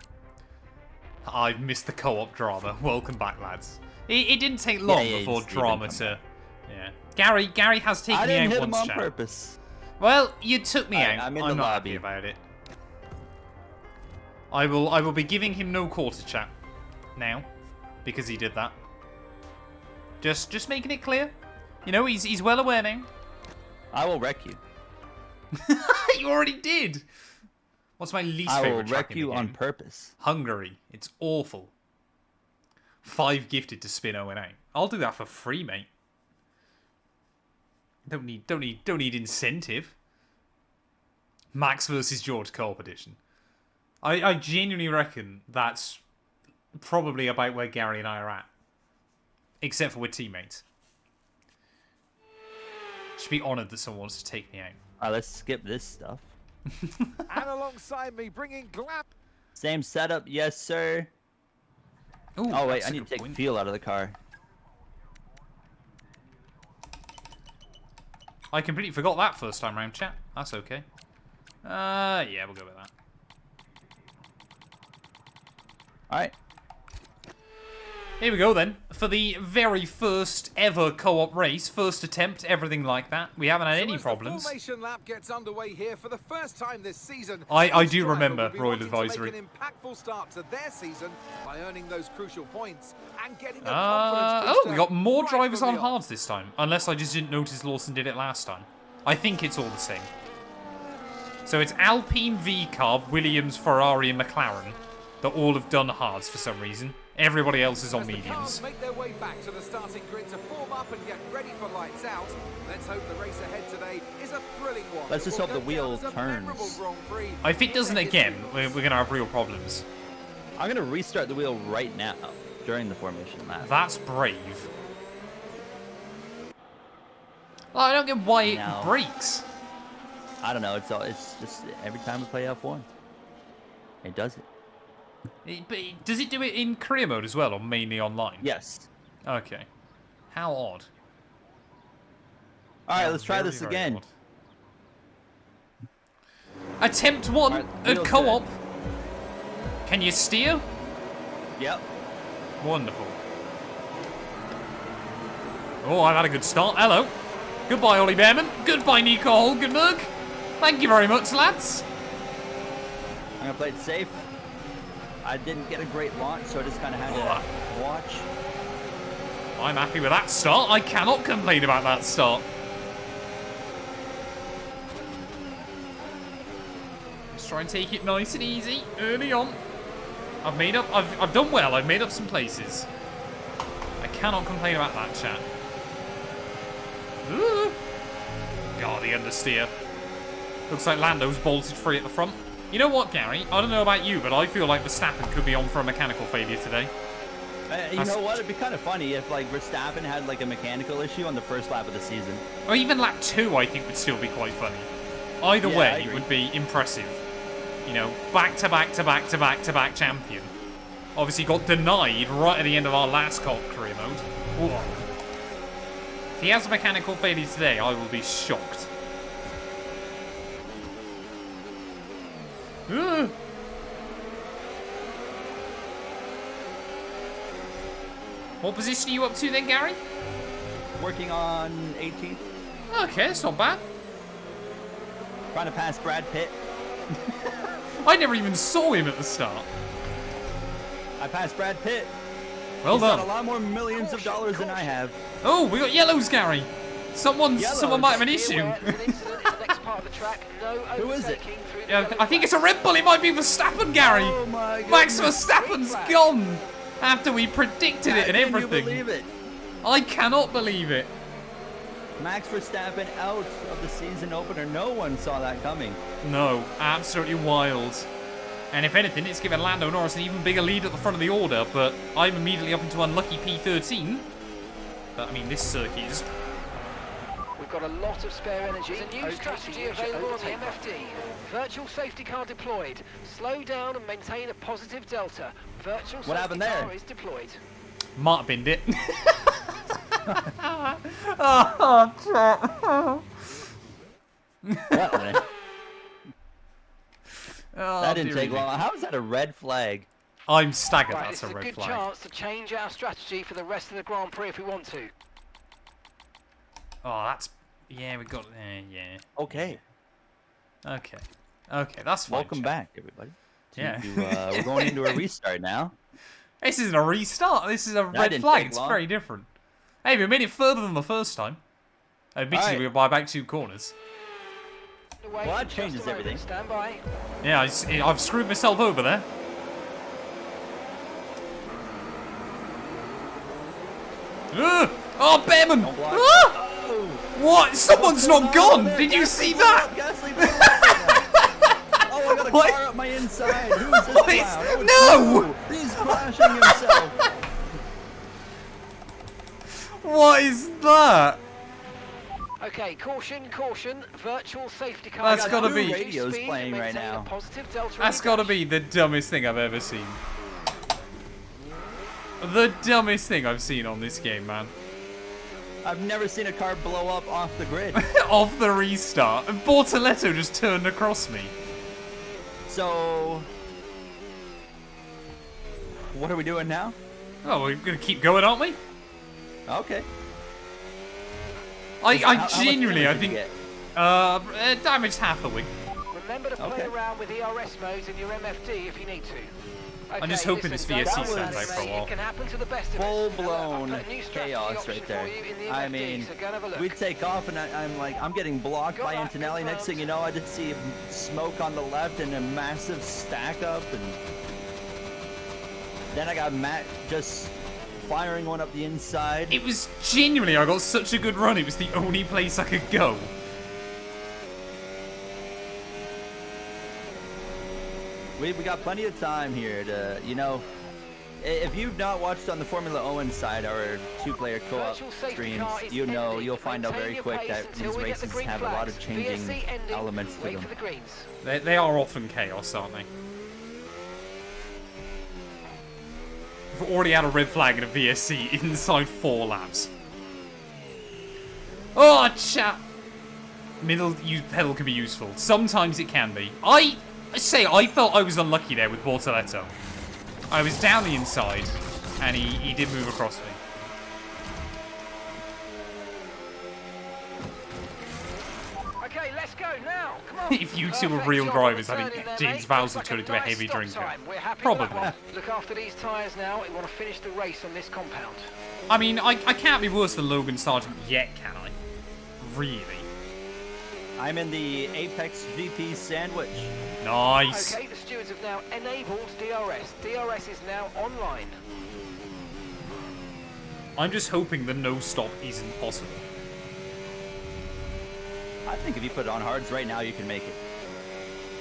I've missed the co-op drama. Welcome back, lads. It didn't take long yeah, before just drama even to... Yeah. Gary has taken I me didn't out hit him once, on chat. purpose. Well, you took me Alright, out. I'm in I'm the not lobby. happy about it. I will be giving him no quarter chat now because he did that. Just making it clear. You know, he's well aware now. I will wreck you. You already did. What's my least I will favorite track wreck in you the on game? purpose. Hungary. It's awful. 5 gifted to spin 0 and out. I'll do that for free, mate. Don't need incentive. Max versus George Co-op edition. I genuinely reckon that's probably about where Gary and I are at. Except for with teammates. Should be honoured that someone wants to take me out. Alright, let's skip this stuff. And alongside me, bringing Glap. Same setup, yes, sir. Ooh, Oh wait, that's I a need good to take point. fuel out of the car. I completely forgot that first time round, chat. That's okay. Yeah, we'll go with that. Alright. Here we go then. For the very first ever co-op race, first attempt, everything like that. We haven't had any problems. The formation lap gets underway here for the first time this season. I Each do driver remember will be Royal wanting to Advisory. make an impactful start to their season by earning those crucial points and getting a Oh, confidence we got more booster drivers right on from the off. halves this time. Unless I just didn't notice Lawson did it last time. I think it's all the same. So it's Alpine, V-Carb, Williams, Ferrari and McLaren that all have done hards for some reason. Everybody else is on As the mediums. cars make their way back to the starting grid to form up and get ready for lights out. Let's hope the race ahead today is a thrilling one. Let's that just will hope the go wheel down as a turns. memorable Grand Prix. If it doesn't again, we're going to have real problems. I'm gonna restart the wheel right now during the formation lap. That's brave. Well, I don't get why it No. breaks. I don't know. It's just every time we play F1, it does it. Does it do it in career mode as well, or mainly online? Yes. Okay. How odd. All right, How let's try very, this very again. odd. Attempt 1 Alright, at wheels co-op. Can you steer? Yep. Wonderful. Oh, I've had a good start. Hello. Goodbye, Ollie Behrman. Goodbye, Nico Hulkenberg. Thank you very much, lads. I'm gonna play it safe. I didn't get a great launch, so I just kind of had to watch. I'm happy with that start. I cannot complain about that start. Let's try and take it nice and easy early on. I've done well. I've made up some places. I cannot complain about that, chat. Ooh. God, the understeer. Looks like Lando's bolted free at the front. You know what, Gary? I don't know about you, but I feel like Verstappen could be on for a mechanical failure today. You know what? It'd be kind of funny if like Verstappen had like a mechanical issue on the first lap of the season. Or even lap 2, I think would still be quite funny. Either way, it would be impressive. You know, back-to-back champion. Obviously got denied right at the end of our last COOP career mode. Whoa. If he has a mechanical failure today, I will be shocked. What position are you up to then, Gary? Working on 18th. Okay, it's not bad. Trying to pass Brad Pitt. I never even saw him at the start. I passed Brad Pitt. Well He's done. got a lot more millions of dollars than I have. Oh, we got yellows, Gary. Someone might have an issue. Who is it? Yeah, I think it's a Red Bull. It might be Verstappen, Gary. Oh my Max goodness. Verstappen's gone after we predicted it and Can you everything. believe it? I cannot believe it. Max Verstappen out of the season opener. No one saw that coming. No, absolutely wild. And if anything, it's given Lando Norris an even bigger lead at the front of the order, but I'm immediately up into unlucky P13. But I mean, this circuit is... We've got a lot of spare energy. There's a new strategy available on the MFD. Virtual safety car deployed. Slow down and maintain a positive delta. Virtual safety car is deployed. Might have binned it. Oh, That didn't take long. How is that a red flag? I'm staggered. Right, That's this a is a red good flag. chance to change our strategy for the rest of the Grand Prix if we want to. Oh, that's... Yeah, we got... yeah. Okay. Okay. Okay, that's fine. Welcome back, everybody. Yeah. We're going into a restart now. This isn't a restart. This is a red didn't flag. take It's long. very different. Hey, we made it further than the first time. Admittedly, we were by about 2 corners. Well, that changes everything. Stand by. Yeah, I've screwed myself over there. Oh, Behrman! Don't block. Ah! Oh, What? Someone's not gone! Did you see that? Oh, I got a What? car up my inside. Who's this What is- clown? Oh, it's No! you. He's crashing himself. What is that? Okay, caution, caution. Virtual safety car. That's gotta be- Radio's Speed, playing right maintain a now. positive delta That's in got to dash. be the dumbest thing I've ever seen. The dumbest thing I've seen on this game, man. I've never seen a car blow up off the grid. Off the restart. And Bortoletto just turned across me. So, what are we doing now? Oh, we're going to keep going, aren't we? Okay. I How much genuinely, damage I did think... you get? Damaged half the wing. Remember to play Okay. around with ERS modes in your MFD if you need to. I'm just hoping this listen, VSC don't stands worry, out for a mate, while. It can happen to the best of us. Full-blown I've put a new strategy chaos option right there. for you in the I MFD, mean, so go and have a look. we take off and I'm getting blocked Got by that Antonelli. Next thing you know, I just see smoke on the left and a massive stack up, and then I got Matt just firing one up the inside. It was genuinely, I got such a good run, it was the only place I could go. We got plenty of time here to, you know, if you've not watched on the Formula Owen side our 2-player co-op Virtual safety streams, car is you know, ending. you'll find out Maintain very your quick pace that until these we get the races green have a lot flags. of changing VSC ending. elements to Wait them. for the greens. They are often chaos, aren't they? We've already had a red flag and a VSC inside 4 laps. Oh, chat! Middle pedal can be useful. Sometimes it can be. I felt I was unlucky there with Bortoletto. I was down the inside, and he did move across me. If you two were real drivers, I think James Vowles would turn into a heavy drinker. Probably. Look after these tyres now. We want to finish the race on this compound. I mean, I can't be worse than Logan Sargent yet, can I? Really? I'm in the Apex GP sandwich. Nice. Okay, the stewards have now enabled DRS. DRS is now online. I'm just hoping the no stop isn't possible. I think if you put it on hards right now, you can make it.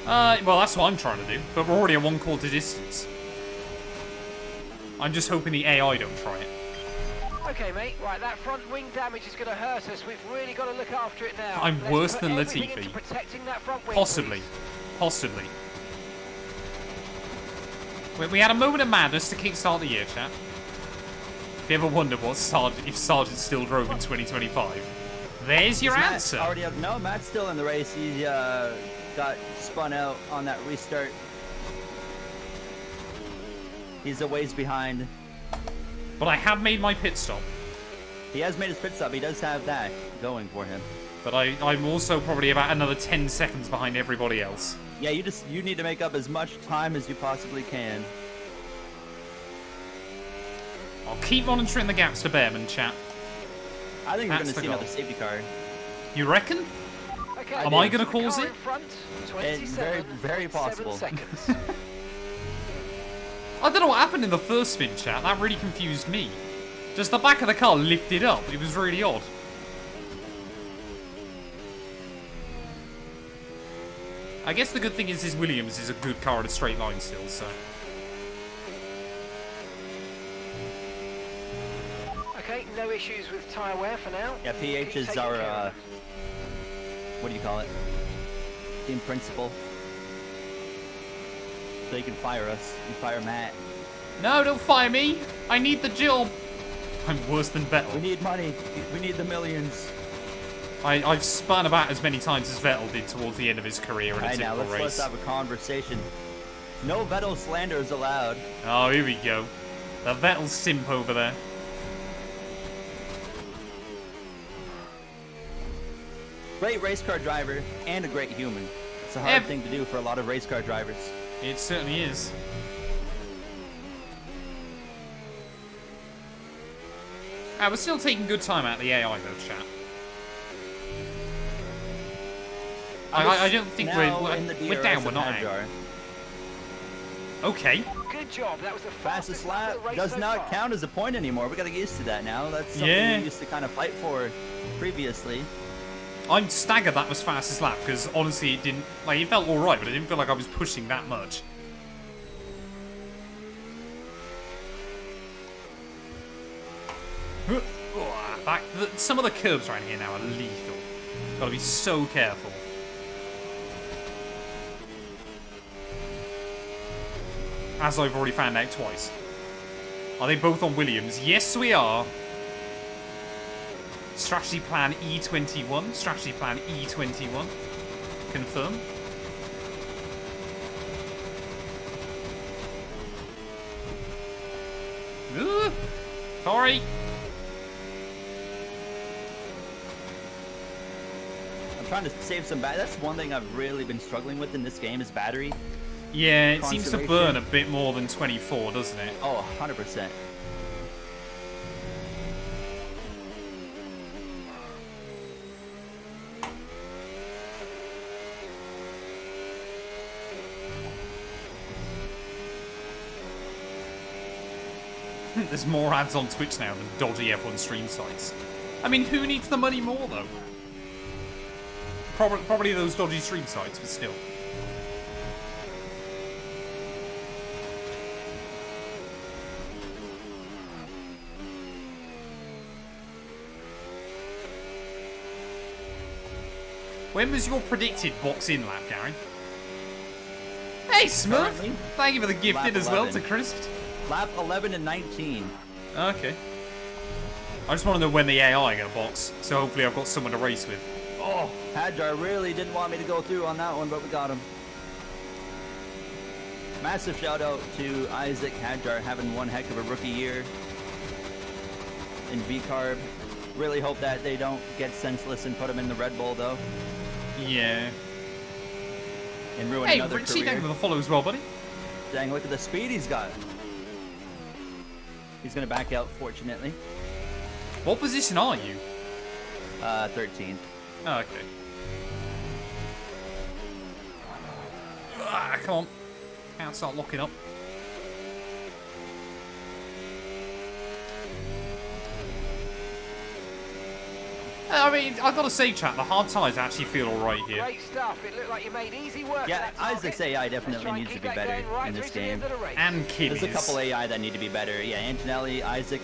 Well, that's what I'm trying to do, but we're already at 1/4 distance. I'm just hoping the AI don't try it. Okay, mate. Right, that front wing damage is going to hurt us. We've really got to look after it now. I'm worse than Latifi. Latifi. Protecting that front wing, Possibly. please. Possibly. We had a moment of madness to kickstart the year, chat. If you ever wondered if Sargent still drove in 2025, there's your answer. No, Matt's still in the race. He got spun out on that restart. He's a ways behind. But I have made my pit stop. He has made his pit stop. He does have that going for him. But I'm also probably about another 10 seconds behind everybody else. Yeah, you need to make up as much time as you possibly can. I'll keep monitoring the gaps to Behrman, chat. I think we're going That's to the see goal. another safety car. You reckon? Okay, Am I going to cause car it? in front, Very, very 27.7 possible. seconds. I don't know what happened in the first spin, chat. That really confused me. Just the back of the car lifted up. It was really odd. I guess the good thing is Williams is a good car at a straight line still, so... Okay, no issues with tyre wear for now. Yeah, PH Keep is taking our, care of it. what do you call it? Team principal. So you can fire us. You fire Matt. No, don't fire me! I need the job! I'm worse than We Vettel. need money. We need the millions. I've spun about as many times as Vettel did towards the end of his career in a Right now, typical let's race. have a conversation. No Vettel slander is allowed. Oh, here we go. The Vettel simp over there. Great race car driver and a great human. It's a hard thing to do for a lot of race car drivers. It certainly is. We're still taking good time out of the AI though, chat. I don't think we're down, we're not out. Okay. Good job. That was the Fastest lap lap of the race does so not far. count as a point anymore. We gotta get used to that now. That's something Yeah. we used to kind of fight for previously. I'm staggered that was fastest lap because honestly it didn't, like, it felt alright, but it didn't feel like I was pushing that much. Some of the curbs around here now are lethal. Gotta be so careful. As I've already found out twice. Are they both on Williams? Yes, we are. Strategy plan E21. Strategy plan E21. Confirm. Sorry. I'm trying to save some battery. That's one thing I've really been struggling with in this game is battery. Yeah, it seems to Conservation. burn a bit more than 24, doesn't it? Oh, 100%. There's more ads on Twitch now than dodgy F1 stream sites. I mean, who needs the money more, though? Probably those dodgy stream sites, but still. When was your predicted box-in lap, Gary? Hey, Smurf! Currently, Thank you for the gifted lap as well 11. to Crisp. Lap 11 and 19. Okay. I just want to know when the AI get a box, so hopefully I've got someone to race with. Oh, Hadjar really didn't want me to go through on that one, but we got him. Massive shout out to Isaac Hadjar having one heck of a rookie year in V-Carb. Really hope that they don't get senseless and put him in the Red Bull, though. Yeah. and ruin Hey, another Richie, career. thank you for the follow as well, buddy. Dang, look at the speed he's got. He's gonna back out, fortunately. What position are you? 13th. Oh, okay. Ah, come on. Can't start locking up. I mean, I've got to say, chat, the hard tyres actually feel alright here. Great stuff. It looked like you made easy work. Yeah, of that target. Isaac's AI definitely Let's try and needs to keep be that better going right in this through to the end game. of the race. And Kiddies. There's a couple AI that need to be better. Yeah, Antonelli, Isaac.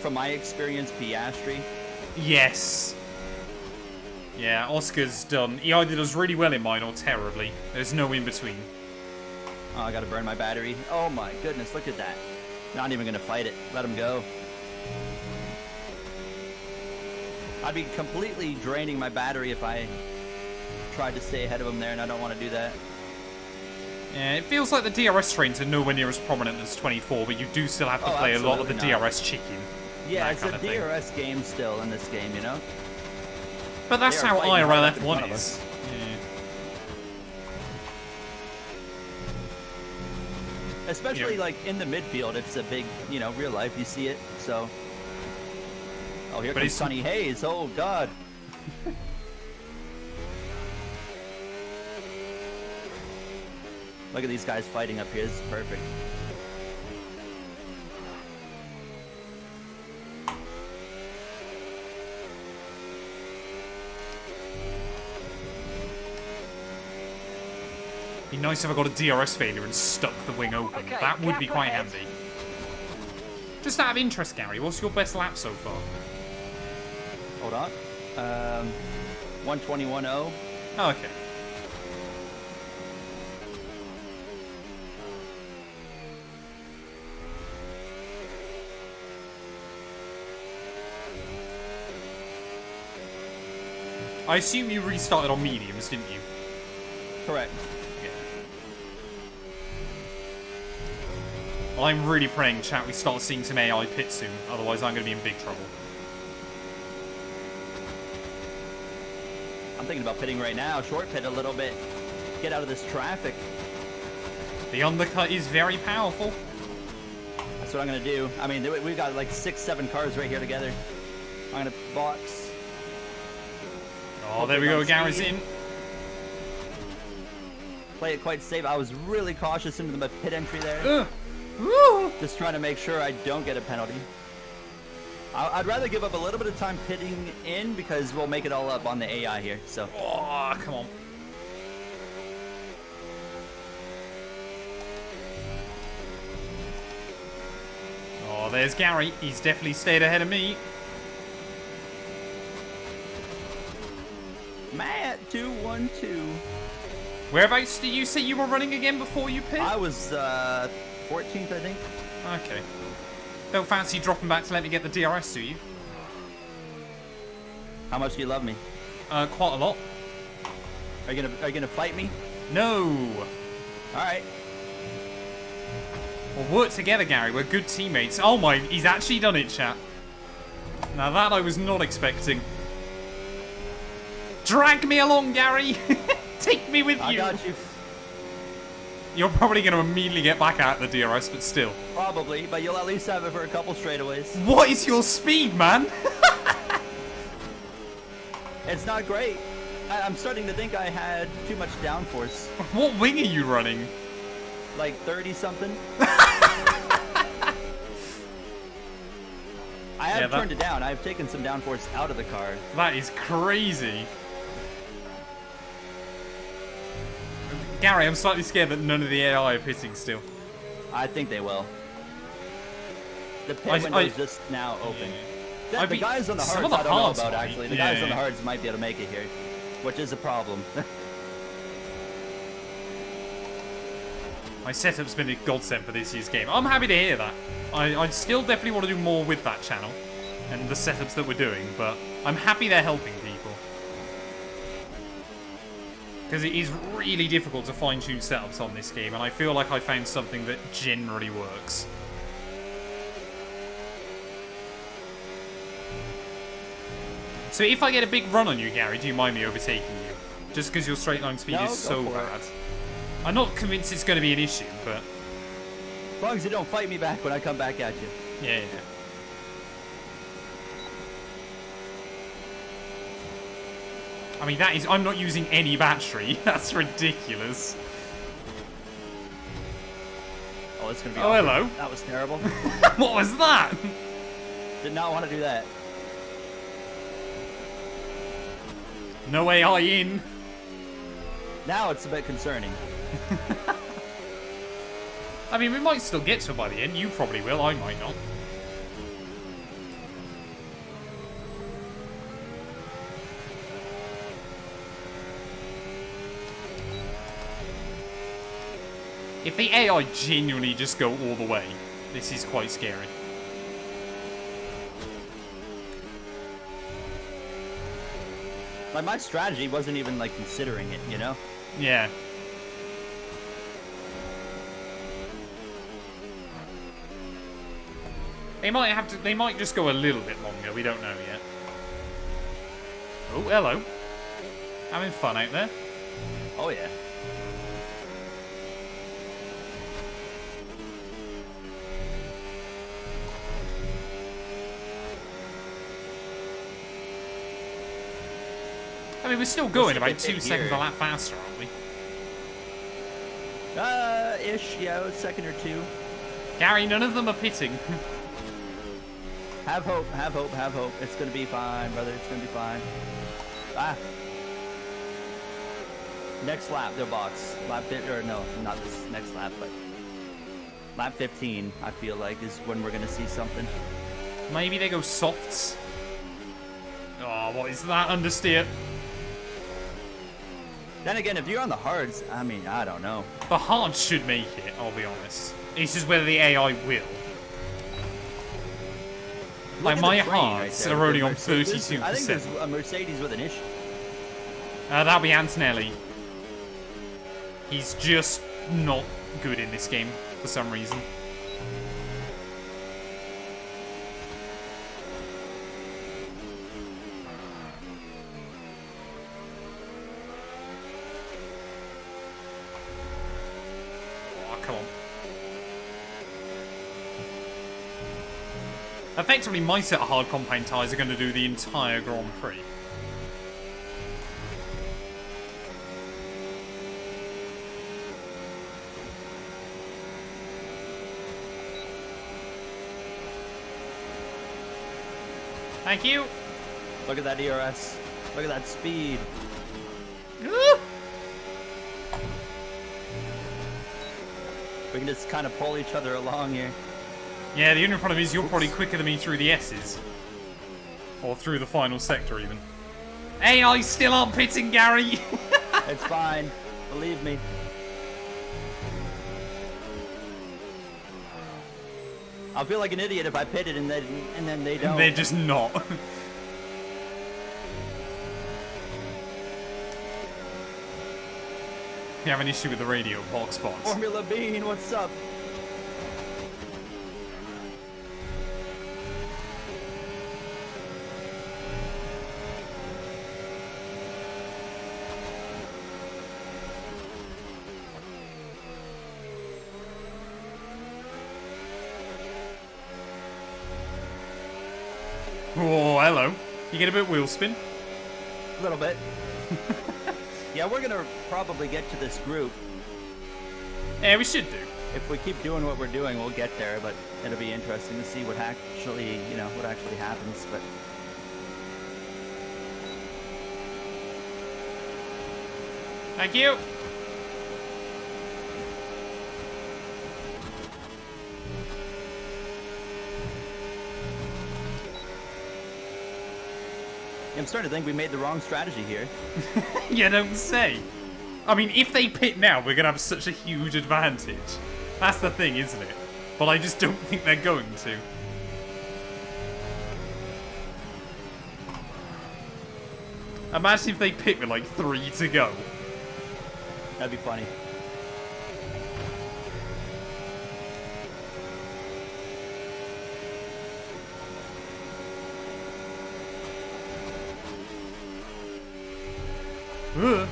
From my experience, Piastri. Yes. Yeah, Oscar's done. He either does really well in mine or terribly. There's no in between. Oh, I gotta burn my battery. Oh my goodness, look at that. Not even gonna fight it. Let him go. I'd be completely draining my battery if I tried to stay ahead of him there, and I don't want to do that. Yeah, it feels like the DRS trains are nowhere near as prominent as 24, but you do still have to play a lot of the absolutely not. DRS chicken. Yeah, that it's kind a of thing. DRS game still in this game, you know? But that's They are how fighting right IRL up in front F1 of is. us. Yeah. Especially Yeah. like in the midfield, it's a big, you know, real life. You see it, so. Oh, here But comes he's- Sonny Hayes. Oh God. Look at these guys fighting up here. This is perfect. Be nice if I got a DRS failure and stuck the wing open. Okay, That would be gap quite ahead. handy. Just out of interest, Gary, what's your best lap so far? Hold on. 121.0. Oh, okay. I assume you restarted on mediums, didn't you? Correct. Yeah. Well, I'm really praying, chat, we start seeing some AI pit soon. Otherwise, I'm going to be in big trouble. I'm thinking about pitting right now. Short pit a little bit. Get out of this traffic. The undercut is very powerful. That's what I'm gonna do. I mean, we've got like 6, 7 cars right here together. I'm gonna box. Oh, there we go. on Gary's speed. in. Play it quite safe. I was really cautious into the pit entry there. Woo! Just trying to make sure I don't get a penalty. I'd rather give up a little bit of time pitting in because we'll make it all up on the AI here. So Oh, come on. Oh, there's Gary. He's definitely stayed ahead of me. Matt212. Whereabouts do you say you were running again before you pit? I was 14th, I think. Okay. Don't fancy dropping back to let me get the DRS, do you? How much do you love me? Quite a lot. Are you gonna fight me? No. All right. We'll work together, Gary. We're good teammates. Oh my, he's actually done it, chat. Now that I was not expecting. Drag me along, Gary. Take me with I you. got you. You're probably going to immediately get back out the DRS, but still. Probably, but you'll at least have it for a couple straightaways. What is your speed, man? It's not great. I'm starting to think I had too much downforce. What wing are you running? Like 30 something. I have turned it down. I've taken some downforce out of the car. That is crazy. Gary, I'm slightly scared that none of the AI are pitting still. I think they will. The pit window is just now open. The guys on the hards, I don't know about actually. The guys on the hards might be able to make it here, which is a problem. My setup's been a godsend for this year's game. I'm happy to hear that. I still definitely want to do more with that channel and the setups that we're doing, but I'm happy they're helping people. Because it is really difficult to fine-tune setups on this game, and I feel like I found something that generally works. So if I get a big run on you, Gary, do you mind me overtaking you? Just because your straight line speed No, is go so for it. bad. I'm not convinced it's going to be an issue, but... As long as you don't fight me back when I come back at you. Yeah. I mean, that is... I'm not using any battery. That's ridiculous. Oh, it's gonna be Oh, awkward. hello. That was terrible. What was that? Did not want to do that. No AI in. Now it's a bit concerning. I mean, we might still get to it by the end. You probably will. I might not. If the AI genuinely just go all the way, this is quite scary. Like, my strategy wasn't even, like, considering it, you know? Yeah. They might have to. They might just go a little bit longer. We don't know yet. Oh, hello. Having fun out there. Oh, yeah. I mean, we're still going see about if they 2 hit seconds here. a lap faster, aren't we? Ish, yeah, a second or two. Gary, none of them are pitting. Have hope, have hope, have hope. It's gonna be fine, brother. It's gonna be fine. Ah. Next lap, their box. Lap 50, or no, not this next lap, but lap 15, I feel like, is when we're gonna see something. Maybe they go softs. Oh, what is that? Understeer. Then again, if you're on the hards, I mean, I don't know. The hard should make it, I'll be honest. It's just whether the AI will. Like, Look at my the train hards right there, are only the on Mercedes. 32%. I think there's a Mercedes with an issue. That'll be Antonelli. He's just not good in this game for some reason. Oh, come on. Effectively, my set of hard compound tyres are going to do the entire Grand Prix. Thank you. Look at that ERS. Look at that speed. Woo! We can just kind of pull each other along here. Yeah, the unit in front of me is you're probably quicker than me through the S's. Or through the final sector, even. AI still aren't pitting, Gary! It's fine. Believe me. I'll feel like an idiot if I pit it and then they don't. They're just not. You have an issue with the radio box box. Formula Bean, what's up? Oh, hello. You get a bit wheel spin? A little bit. Yeah, we're gonna probably get to this group. Yeah, we should do. If we keep doing what we're doing, we'll get there, but it'll be interesting to see what actually, what actually happens, but... Thank you. I'm starting to think we made the wrong strategy here. You don't say. I mean, if they pit now, we're going to have such a huge advantage. That's the thing, isn't it? But I just don't think they're going to. Imagine if they pit with like 3 to go. That'd be funny. Ugh.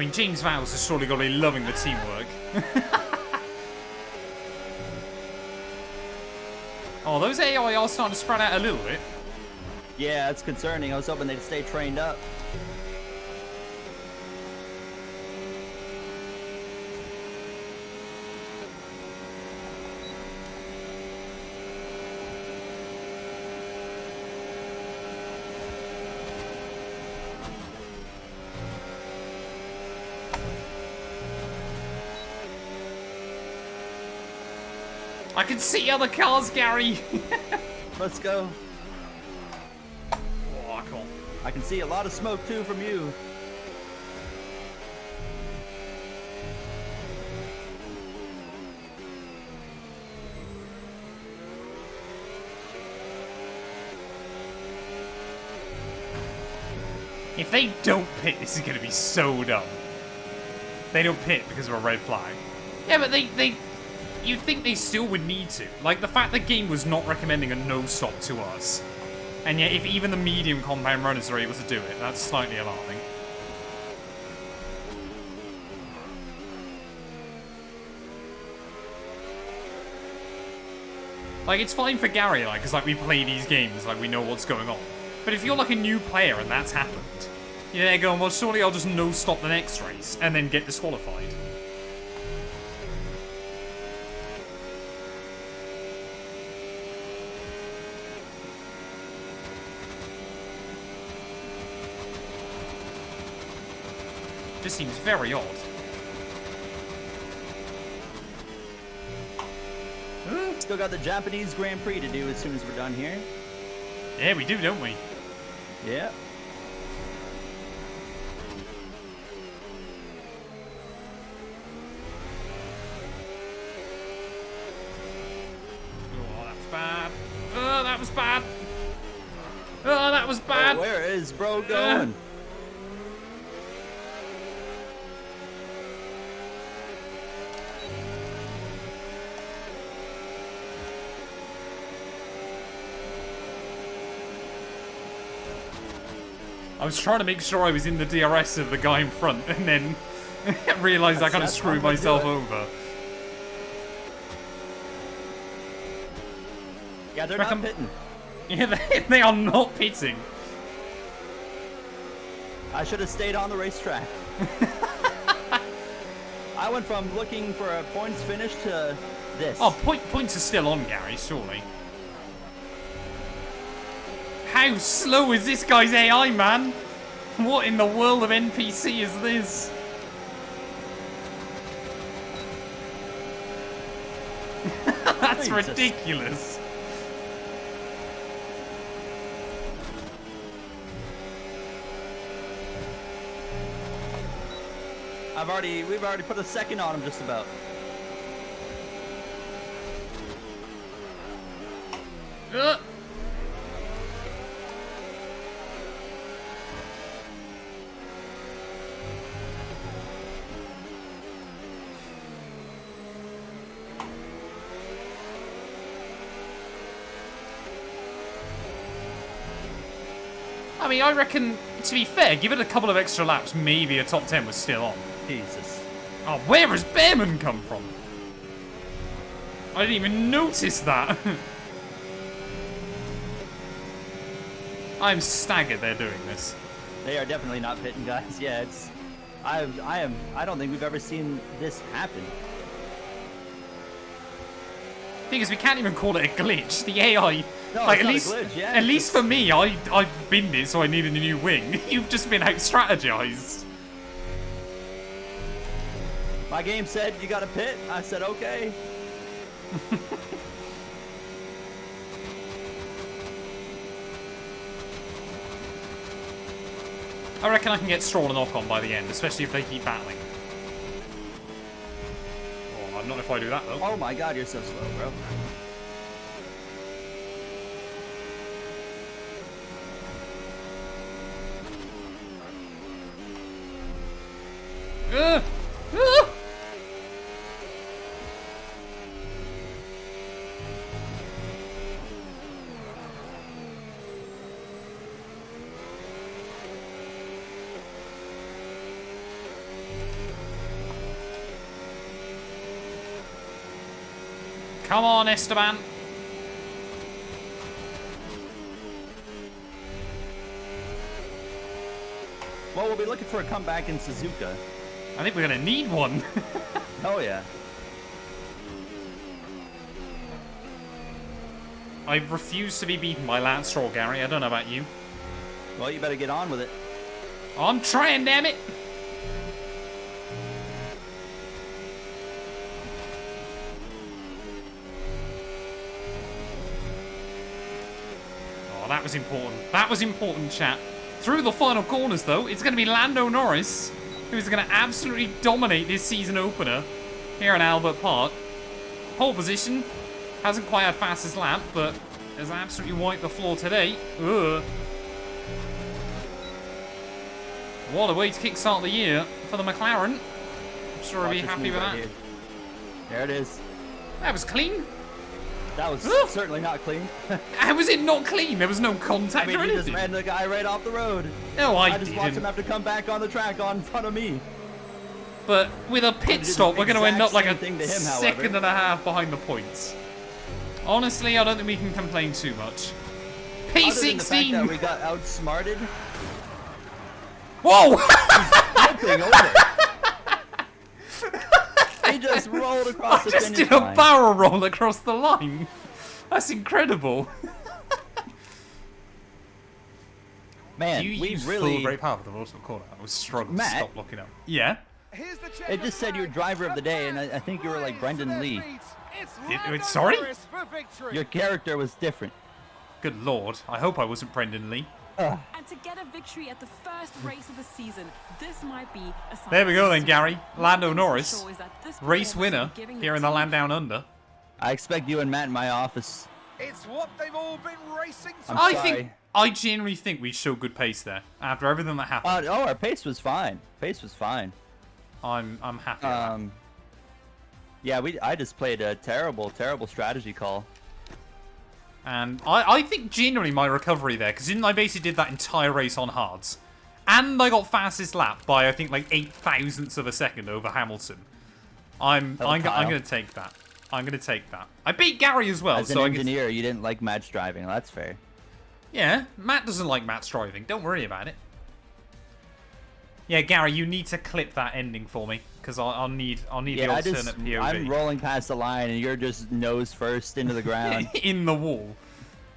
mean, James Vowles has surely got to be loving the teamwork. Oh, those AI are starting to spread out a little bit. Yeah, it's concerning. I was hoping they'd stay trained up. I can see other cars, Gary. Let's go. Oh, cool. I can see a lot of smoke too from you. If they don't pit, this is going to be so dumb. They don't pit because of a red flag. Yeah, but you'd think they still would need to. Like, the fact the game was not recommending a no-stop to us. And yet, if even the medium compound runners are able to do it, that's slightly alarming. Like, it's fine for Gary, like, because, like, we play these games, like, we know what's going on. But if you're, like, a new player and that's happened, you're there going, well, surely I'll just no-stop the next race and then get disqualified. Just seems very odd. Still got the Japanese Grand Prix to do as soon as we're done here. Yeah, we do, don't we? Yeah. Oh, that was bad. Oh, that was bad. Oh, that was bad. Oh, where is bro going? I was trying to make sure I was in the DRS of the guy in front, and then realised I kind of screwed myself over. Yeah, they're not pitting. Yeah, they are not pitting. I should have stayed on the racetrack. I went from looking for a points finish to this. Oh, points are still on, Gary, surely. How slow is this guy's AI, man? What in the world of NPC is this? That's Jesus. ridiculous. We've already put a second on him just about. I mean, I reckon, to be fair, give it a couple of extra laps, maybe a top 10 was still on. Jesus. Oh, where has Behrman come from? I didn't even notice that. I'm staggered they're doing this. They are definitely not pitting, guys. Yeah, it's. I don't think we've ever seen this happen. Thing is, we can't even call it a glitch. The AI, No, like it's at not least, a glitch, yeah, at least for me, I binned it, so I needed a new wing. You've just been out strategized. My game said you got a pit. I said okay. I reckon I can get Stroll a knock on by the end, especially if they keep battling. Oh, not if I do that though. Oh my God, you're so slow, bro. Ah! Come on, Esteban. Well, we'll be looking for a comeback in Suzuka. I think we're going to need one. Oh, yeah. I refuse to be beaten by Lance Stroll, Gary. I don't know about you. Well, you better get on with it. I'm trying, damn it. Oh, that was important. That was important, chat. Through the final corners, though, it's going to be Lando Norris, who's going to absolutely dominate this season opener here in Albert Park. Pole position. Hasn't quite had fastest lap, but has absolutely wiped the floor today. Ugh. What a way to kickstart the year for the McLaren. I'm sure he'll be happy with that. Here. There it is. That was clean. That was certainly not clean. How was it not clean? There was no contact I mean, or he just anything. ran the guy right off the road. No, I just watched him didn't. have to come back on the track in front of me. But with a pit did stop, the we're going to end up like a exact same thing to him, however. second and a half behind the points. Honestly, I don't think we can complain too much. Other than the fact P16! that we got outsmarted. Whoa! Flipping over. He just rolled across the Just finish did a line. barrel roll across the line. That's incredible. Man, You we used really. full brake power for the ultimate corner. I was struggling to Matt? stop looking up. Yeah? Here's the check It just said you were driver of the day, and I think you were like Brendan Lee. Sorry? Your character was different. Good lord. I hope I wasn't Brendan Lee. And to get a victory at the first race of the season, this might be a sign. There we go then, Gary. Lando One thing's for Norris, sure is that this race performance winner will be giving here in the team land down under. I expect you and Matt in my office. It's what they've all been racing to. I'm sorry. I genuinely think we showed good pace there after everything that happened. Our pace was fine. Pace was fine. I'm happy. With that. Yeah, I just played a terrible strategy call. And I think genuinely my recovery there, because I basically did that entire race on hards. And I got fastest lap by, I think, like 8 thousandths of a second over Hamilton. I'm going to take that. I'm going to take that. I beat Gary as well. As an engineer, you didn't like Matt's driving. That's fair. Yeah, Matt doesn't like Matt's driving. Don't worry about it. Yeah, Gary, you need to clip that ending for me, because I'll need the alternate POV. I'm rolling past the line, and you're just nose first into the ground. In the wall.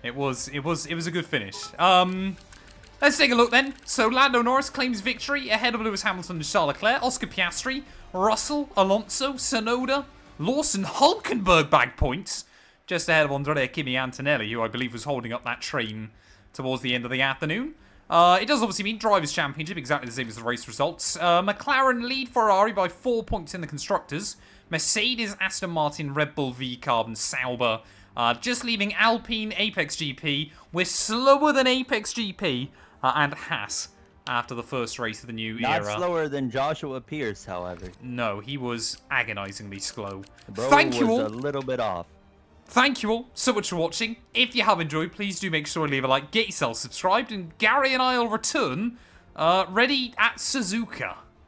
It was a good finish. Let's take a look then. So Lando Norris claims victory ahead of Lewis Hamilton and Charles Leclerc, Oscar Piastri, Russell, Alonso, Tsunoda, Lawson, Hulkenberg bagged points, just ahead of Andrea Kimi Antonelli, who I believe was holding up that train towards the end of the afternoon. It does obviously mean Drivers' Championship, exactly the same as the race results. McLaren lead Ferrari by 4 points in the Constructors. Mercedes, Aston Martin, Red Bull, V-Carb and Sauber just leaving Alpine, Apex GP. We're slower than Apex GP and Haas after the first race of the new era. Not slower than Joshua Pierce, however. No, he was agonizingly slow. Bro Thank you was all. a little bit off. Thank you all so much for watching. If you have enjoyed, please do make sure to leave a like, get yourself subscribed, and Gary and I will return ready at Suzuka.